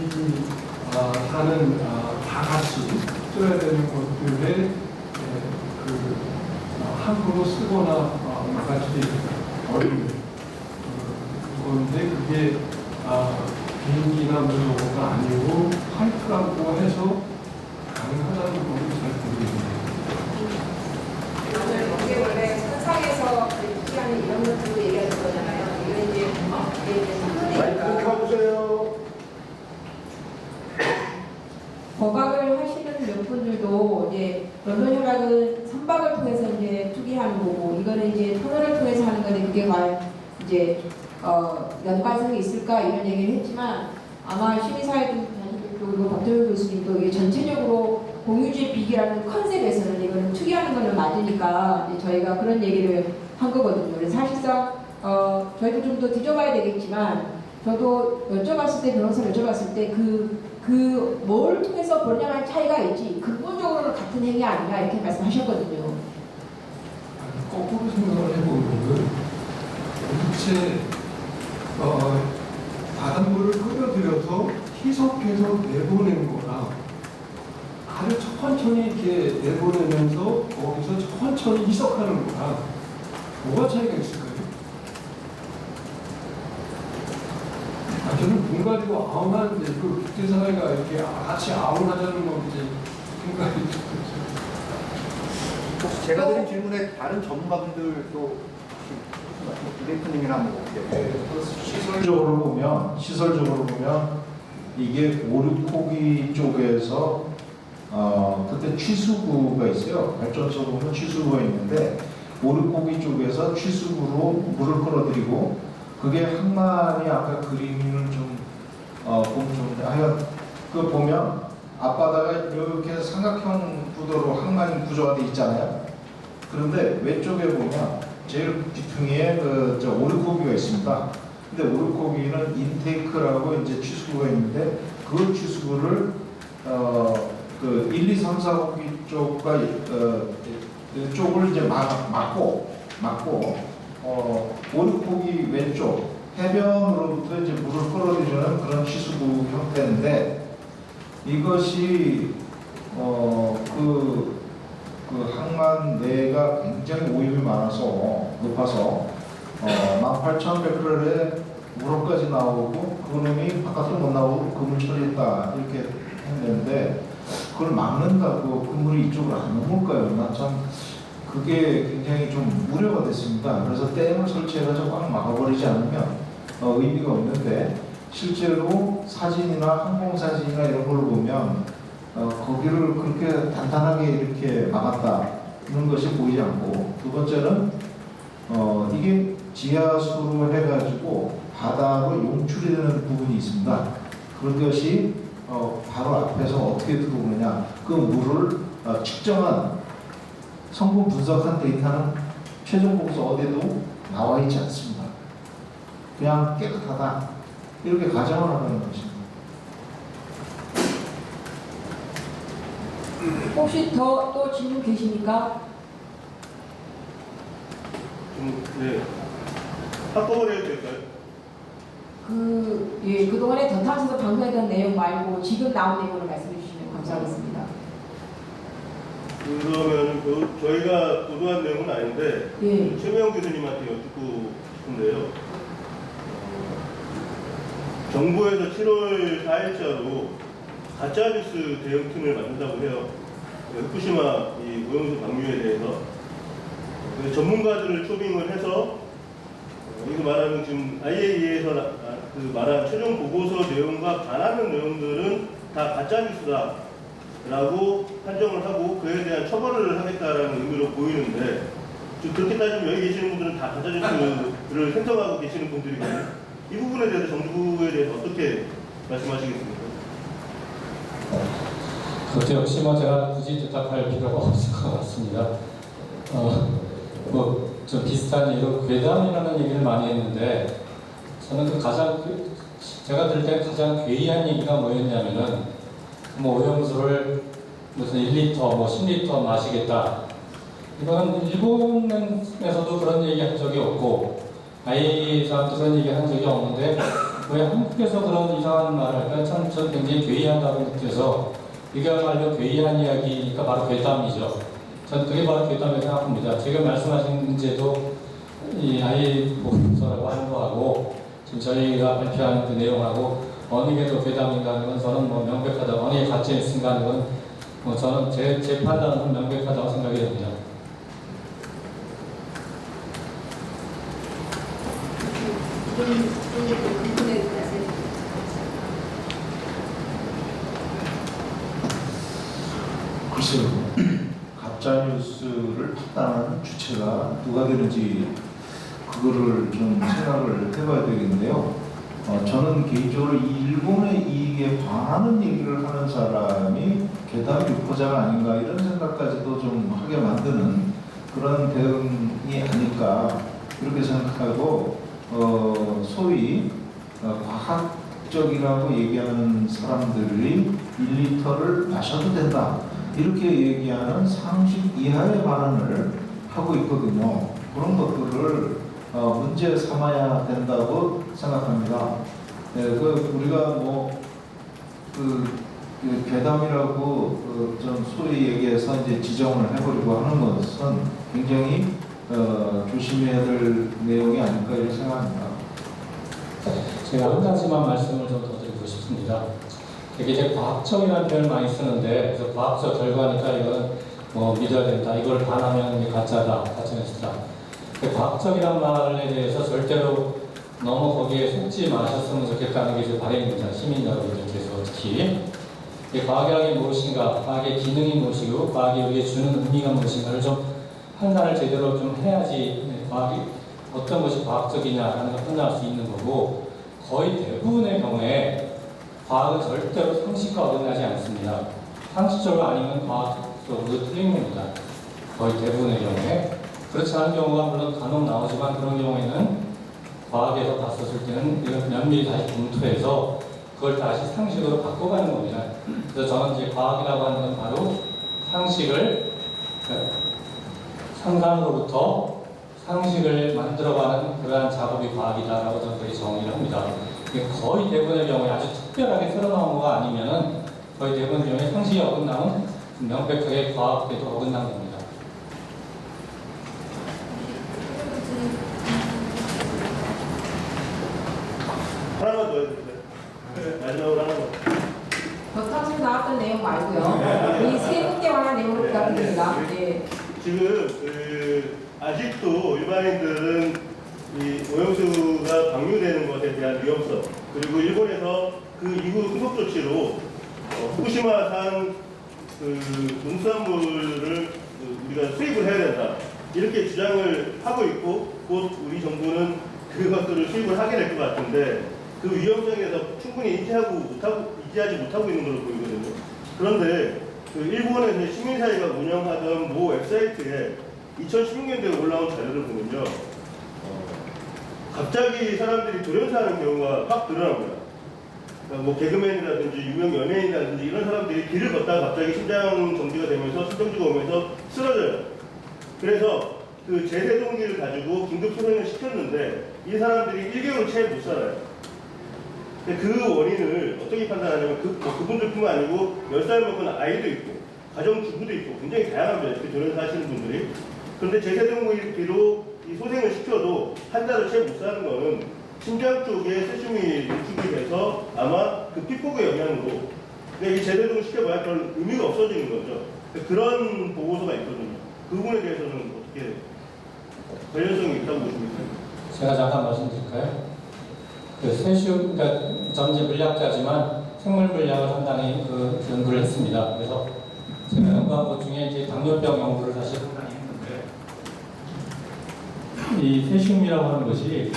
사는 다 같이 써야 되는 것들에 함부로 쓰거나 나가지 어려운 그건데 그게 비행기나 무서워가 아니고 파이프라고 해서 가능하다는 건 잘 모르겠네요. 오늘 이게 원래 선상에서 얘기하는 이런 것들도 얘기하는 거잖아요. 이건 이제 마이크 켜주세요. 법학을 하시는 몇 분들도 이제 런던 협약은 선박을 통해서 이제 투기하는 거고 이거는 이제 터널을 통해서 하는 건데 그게 과연 이제 연관성이 있을까 이런 얘기를 했지만 아마 시민사회도 그리고 박정희 교수님도 이게 전체적으로 공유주의 비기라는 컨셉에서는 이거는 투기하는 거는 맞으니까 이제 저희가 그런 얘기를 한 거거든요. 그래서 사실상 저희도 좀 더 뒤져봐야 되겠지만 저도 여쭤봤을 때 변호사를 여쭤봤을 때 뭘 통해서 벌량한 차이가 있지 근본적으로는 같은 행위 아니냐 이렇게 말씀하셨거든요. 거꾸로 생각을 해보면은 도대체 바닷물을 끌어들여서 희석해서 내보내는 거랑 아주 천천히 이렇게 내보내면서 거기서 천천히 희석하는 거랑 뭐가 차이가 있을까요? 저는 눈 가지고 아웅하는데 그 국제사회가 이렇게 같이 아웅하자는 건지 생각이 들었어요. 혹시 제가 드린 질문에 다른 전문가분들도 대표님이나 뭐 시설적으로 보면 이게 오르코기 쪽에서 그때 취수구가 있어요. 발전소 보면 취수구가 있는데 오르코기 쪽에서 취수구로 물을 끌어들이고 그게 항만이 아까 그림을 좀 보면 좋은데 하여간 그 보면 앞바다가 이렇게 삼각형 구도로 항만 구조가 돼 있잖아요. 그런데 왼쪽에 보면 제일 뒤퉁이에 저 오르코기가 있습니다. 근데 오르코기는 인테이크라고 이제 취수구가 있는데 그 취수구를 그 1, 2, 3, 4호기 쪽과 쪽을 이제 막고 오르코기 왼쪽 해변으로부터 이제 물을 끌어들이는 그런 취수구 형태인데 이것이 그 항만 내가 굉장히 오염이 높아서 18,100kg의 물어까지 나오고 그놈이 바깥으로 못 나오고 그물 처리했다 이렇게 했는데 그걸 막는다고 그물이 이쪽으로 안 넘을까요? 난 참 그게 굉장히 좀 우려가 됐습니다. 그래서 댐을 설치해서 꽉 막아버리지 않으면 의미가 없는데 실제로 사진이나 항공사진이나 이런 걸 보면 거기를 그렇게 단단하게 이렇게 막았다는 것이 보이지 않고 두 번째는 이게 지하수로 해가지고 바다로 용출이 되는 부분이 있습니다. 그것이 바로 앞에서 어떻게 들어오느냐 그 물을 측정한 성분 분석한 데이터는 최종 보고서 어디에도 나와 있지 않습니다. 그냥 깨끗하다 이렇게 가정을 하는 것입니다. 혹시 또 질문 계십니까? 네. 한꺼번에 해도 될까요? 그동안에 더탐에서 방송했던 내용 말고 지금 나온 내용을 말씀해 주시면 감사하겠습니다. 그러면 저희가 보도한 내용은 아닌데 예. 최명훈 교수님한테 여쭙고 싶은데요. 정부에서 7월 4일자로 가짜뉴스 대응팀을 만든다고 해요. 후쿠시마 이 오염수 방류에 대해서 전문가들을 초빙을 해서 이거 말하는 지금 IAEA에서 말한 최종 보고서 내용과 반하는 내용들은 다 가짜뉴스다 라고 판정을 하고 그에 대한 처벌을 하겠다라는 의미로 보이는데 그렇게 따지면 여기 계시는 분들은 다 가짜뉴스를 생성하고 계시는 분들이거든요. 이 부분에 대해서 정부에 대해서 어떻게 말씀하시겠습니까? 그것도 역시 제가 굳이 대답할 필요가 없을 것 같습니다. 좀 비슷한 얘기로 괴담이라는 얘기를 많이 했는데 저는 제가 들을 때 가장 괴이한 얘기가 뭐였냐면은 뭐 오염수를 무슨 1리터, 뭐 10리터 마시겠다. 이거는 일본에서도 그런 얘기 한 적이 없고 아이사람도 그런 얘기 한 적이 없는데 왜 한국에서 그런 이상한 말을 할까 참 저는 굉장히 괴이하다고 느껴서 이거야말로 괴이한 이야기니까 바로 괴담이죠. 저는 그게 바로 괴담이라고 생각합니다. 지금 말씀하신 문제도 이 아이 보고서라고 하는 거하고 지금 저희가 발표하는 그 내용하고 어느 게 더 괴담인가 하는 건 저는 뭐 명백하다. 어느 게 가짜 있는가 하는 건 뭐 저는 제 판단은 명백하다고 생각이 됩니다. 글쎄요. 가짜뉴스를 판단하는 주체가 누가 되는지 그거를 좀 생각을 해봐야 되겠는데요. 저는 개인적으로 이 일본의 이익에 반하는 얘기를 하는 사람이 괴담 유포자가 아닌가 이런 생각까지도 좀 하게 만드는 그런 대응이 아닐까 이렇게 생각하고 소위 과학적이라고 얘기하는 사람들이 1리터를 마셔도 된다 이렇게 얘기하는 상식 이하의 발언을 하고 있거든요. 그런 것들을 문제 삼아야 된다고 생각합니다. 네, 우리가 괴담이라고 좀 소위 얘기해서 이제 지정을 해버리고 하는 것은 굉장히 조심해야 될 내용이 아닐까 이렇게 생각합니다. 제가 한 가지만 말씀을 좀 더 드리고 싶습니다. 되게 이제 과학적이라는 표현을 많이 쓰는데 그래서 과학적 결과니까 이건 뭐 믿어야 된다. 이걸 반하면 가짜다, 가짜뉴스다. 과학적이란 말에 대해서 절대로 너무 거기에 속지 마셨으면 좋겠다는 게 제 바람입니다. 시민 여러분들께서 특히 과학이라는 게 무엇인가, 과학의 기능이 무엇이고 과학이 우리에게 주는 의미가 무엇인가를 좀 판단을 제대로 좀 해야지 과학이 어떤 것이 과학적이냐라는 걸 판단할 수 있는 거고 거의 대부분의 경우에 과학은 절대로 상식과 어긋나지 않습니다. 상식적으로 아니면 과학적으로 틀린 겁니다. 거의 대부분의 경우에. 그렇지 않은 경우가 물론 간혹 나오지만 그런 경우에는 과학에서 봤었을 때는 이걸 면밀히 다시 검토해서 그걸 다시 상식으로 바꿔가는 겁니다. 그래서 저는 이제 과학이라고 하는 건 바로 상식을 상상으로부터 상식을 만들어가는 그러한 작업이 과학이다라고 저는 그렇게 정의를 합니다. 거의 대부분의 경우에 아주 특별하게 새어나온 거가 아니면은 거의 대부분의 경우에 상식이 어긋나면 명백하게 과학에도 어긋난 겁니다. 하나만 더 해주세요. 마지막으로 하나만. 방금 나왔던 내용 말고요. 이 세 분께 관한 내용을 부탁드립니다. 네. 지금 아직도 일반인들은 이 오염수가 방류되는 것에 대한 위험성 그리고 일본에서 그 이후 후속 조치로 후쿠시마산 농수산물을 우리가 수입을 해야 된다 이렇게 주장을 하고 있고 곧 우리 정부는 그것들을 수입을 하게 될 것 같은데 그 위험성에서 충분히 인지하지 못하고 있는 걸로 보이거든요. 그런데 일본의 이제 시민사회가 운영하던 모 웹사이트에 2016년도에 올라온 자료를 보면요. 갑자기 사람들이 돌연사하는 경우가 확 드러납니다. 그러니까 뭐 개그맨이라든지 유명 연예인이라든지 이런 사람들이 길을 걷다가 갑자기 심장 정지가 되면서 심정지가 오면서 쓰러져요. 그래서 그 제세동기를 가지고 긴급 소생을 시켰는데 이 사람들이 1개월 채 못 살아요. 그 원인을 어떻게 판단하냐면 그분들뿐만 아니고 10살 먹은 아이도 있고 가정주부도 있고 굉장히 다양합니다. 이렇게 돌연사 하시는 분들이. 그런데 제세동기로 이 소생을 시켜도 한 달을 채 못 사는 거는 심장 쪽에 세슘이 노출이 돼서 아마 그 피폭의 영향으로 이 제세동을 시켜봐야 그런 의미가 없어지는 거죠. 그런 보고서가 있거든요. 그 부분에 대해서는 어떻게 관련성이 있다고 보십니까? 제가 잠깐 말씀드릴까요? 그 세슘, 그러니까 전제 물리학자지만 생물 물리학을 상당히 연구를 했습니다. 그래서 제가 연구한 것 중에 이제 당뇨병 연구를 사실 상당히 했는데 이 세슘이라고 하는 것이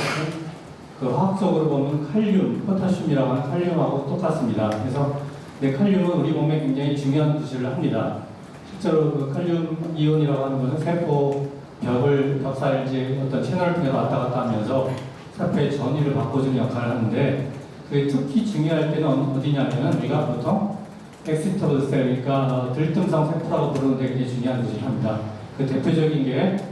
그 화학적으로 보면 칼륨, 포타슘이라고 하는 칼륨하고 똑같습니다. 그래서 칼륨은 우리 몸에 굉장히 중요한 구실을 합니다. 실제로 그 칼륨 이온이라고 하는 것은 세포 벽사를 이제 어떤 채널을 통해 왔다 갔다 하면서 세포의 전이를 바꿔주는 역할을 하는데 그게 특히 중요할 때는 어디냐면은 우리가 보통 엑시터블 셀, 그러니까 들뜸성 세포라고 부르는데 굉장히 중요한 것이 합니다. 그 대표적인 게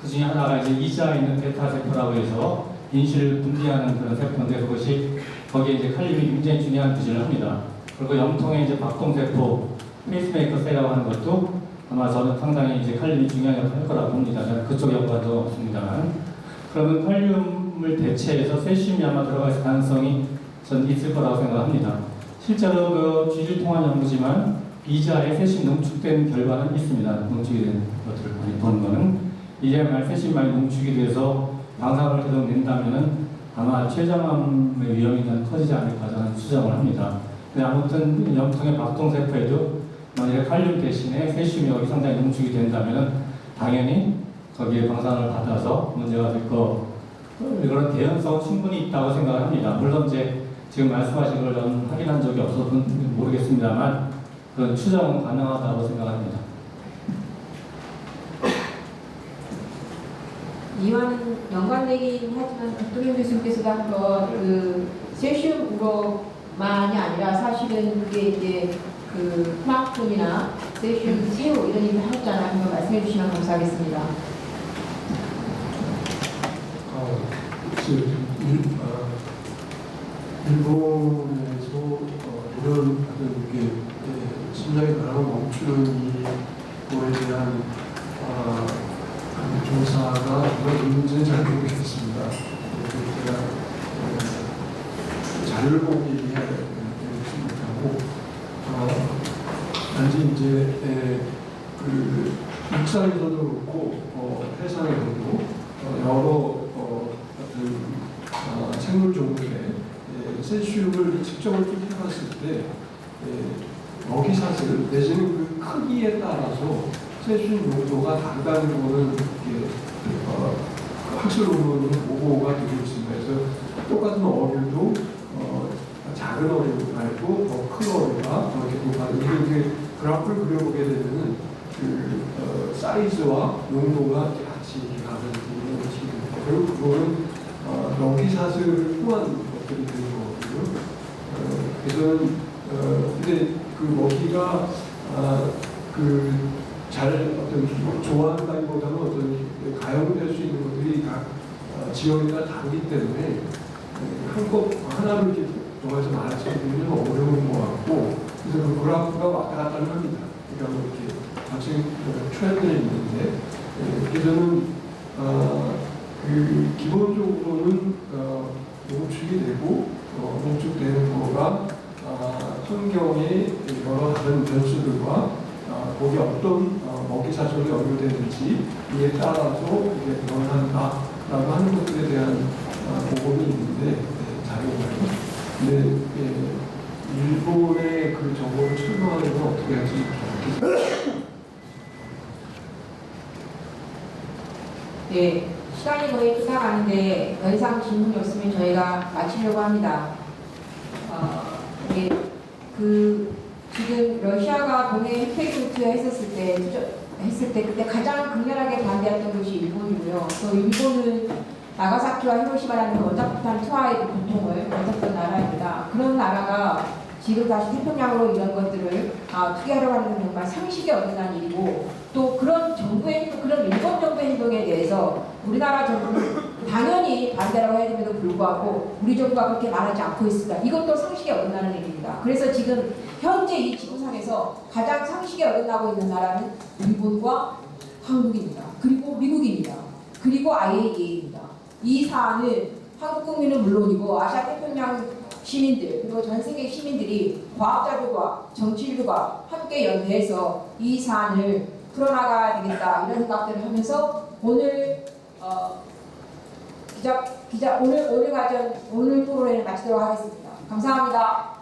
그 중에 하나가 이제 이자에 있는 베타 세포라고 해서 인슐을 분비하는 그런 세포인데 그것이 거기에 이제 칼륨이 굉장히 중요한 부실을 합니다. 그리고 염통의 이제 박동세포, 페이스메이커 셀이라고 하는 것도 아마 저는 상당히 이제 칼륨이 중요한 역할을 할 거라고 봅니다. 저는 그쪽 연관도 없습니다만. 그러면 칼륨을 대체해서 세슘이 아마 들어갈 가능성이 전 있을 거라고 생각합니다. 실제로 그 쥐를 통한 연구지만 이자에 세슘 농축된 결과는 있습니다. 농축이 된 것들을 많이 보는 거는 이제 말 세슘이 많이 농축이 돼서 방사능을 계속 낸다면은 아마 췌장암의 위험이 커지지 않을까 저는 추정을 합니다. 근데 아무튼 염통의 박동세포에도 만약에 칼륨 대신에 세슘이 여기 상당히 농축이 된다면은 당연히 거기에 방사능을 받아서 문제가 될 거 그런 개연성은 충분히 있다고 생각을 합니다. 물론 이제 지금 말씀하신 걸 저는 확인한 적이 없어서 모르겠습니다만 그런 추정은 가능하다고 생각합니다. 이와는 연관되긴 하지만 박동현 교수님께서도 한번 그 세슘 우로만이 아니라 사실은 그게 이제 그 플랑크톤이나 세슘 새우 이런 일을 하잖아요. 한번 말씀해 주시면 감사하겠습니다. 일본에서 이런 이렇게 심장에 나가는 멈추는 이거에 대한 조사가 누가 있는지는 잘 모르겠습니다. 제가 자료를 보고 얘기해야 되겠고, 단지 이제 그 육상에서도 그렇고 해상에서도 여러 어떤 생물 종들의 세슘을 측정을 좀 해봤을 때 먹이사슬 내지는 그 크기에 따라서 세슘 농도가 다르다는 거는 이렇게 학술 논문으로 보고가 되고 있습니다. 그래서 똑같은 어류도 작은 어류 말고 더 큰 어류가 이렇게 높아지는 이게 그래프를 그려보게 되면은 그 사이즈와 농도가 같이 이렇게 가는 이런 식이 됩니다. 그리고 그거는 먹이사슬을 통한 것들이 되는 거거든요. 그래서 근데 그 먹이가 잘 어떤 좋아한다기보다는 어떤 가용될 수 있는 것들이 각 지역에 따라 다르기 때문에 하나를 이렇게 좋아해서 말하기는 어려운 것 같고 그래서 그 그래프가 왔다 갔다 합니다. 그러니까 뭐 이렇게 같이 트렌드는 있는데 그래서는 그 기본적으로는 농축이 되고 농축되는 거가 환경의 여러 다른 변수들과 거기에 어떤 먹이사슬이 연결되는지 이에 따라서 이게 변한다라고 하는 것들에 대한 보고는 있는데 자료가요. 근데 일본의 그 정보를 설명하는 건 어떻게 할지 모르겠습니다. 네, 시간이 거의 끝나가는데 더 이상 질문이 없으면 저희가 마치려고 합니다. 지금 러시아가 동해 핵폐기 투여했을 때 그때 가장 극렬하게 반대했던 것이 일본이고요. 또 일본은 나가사키와 히로시마라는 원자폭탄 투하의 고통을 겪었던 나라입니다. 그런 나라가 지금 다시 태평양으로 이런 것들을 투기하려고 하는 건 정말 상식에 어긋난 일이고 또 그런 일본 정부의 행동에 대해서 우리나라 정부는 당연히 반대라고 해야 됨에도 불구하고 우리 정부가 그렇게 말하지 않고 있습니다. 이것도 상식에 어긋나는 일입니다. 그래서 지금 현재 이 지구상에서 가장 상식에 어긋나고 있는 나라는 일본과 한국입니다. 그리고 미국입니다. 그리고 IAEA입니다. 이 사안을 한국 국민은 물론이고 아시아 태평양 시민들 그리고 전 세계 시민들이 과학자들과 정치인들과 함께 연대해서 이 사안을 풀어나가야 되겠다 이런 생각들을 하면서 오늘 오늘 토론회를 마치도록 하겠습니다. 감사합니다.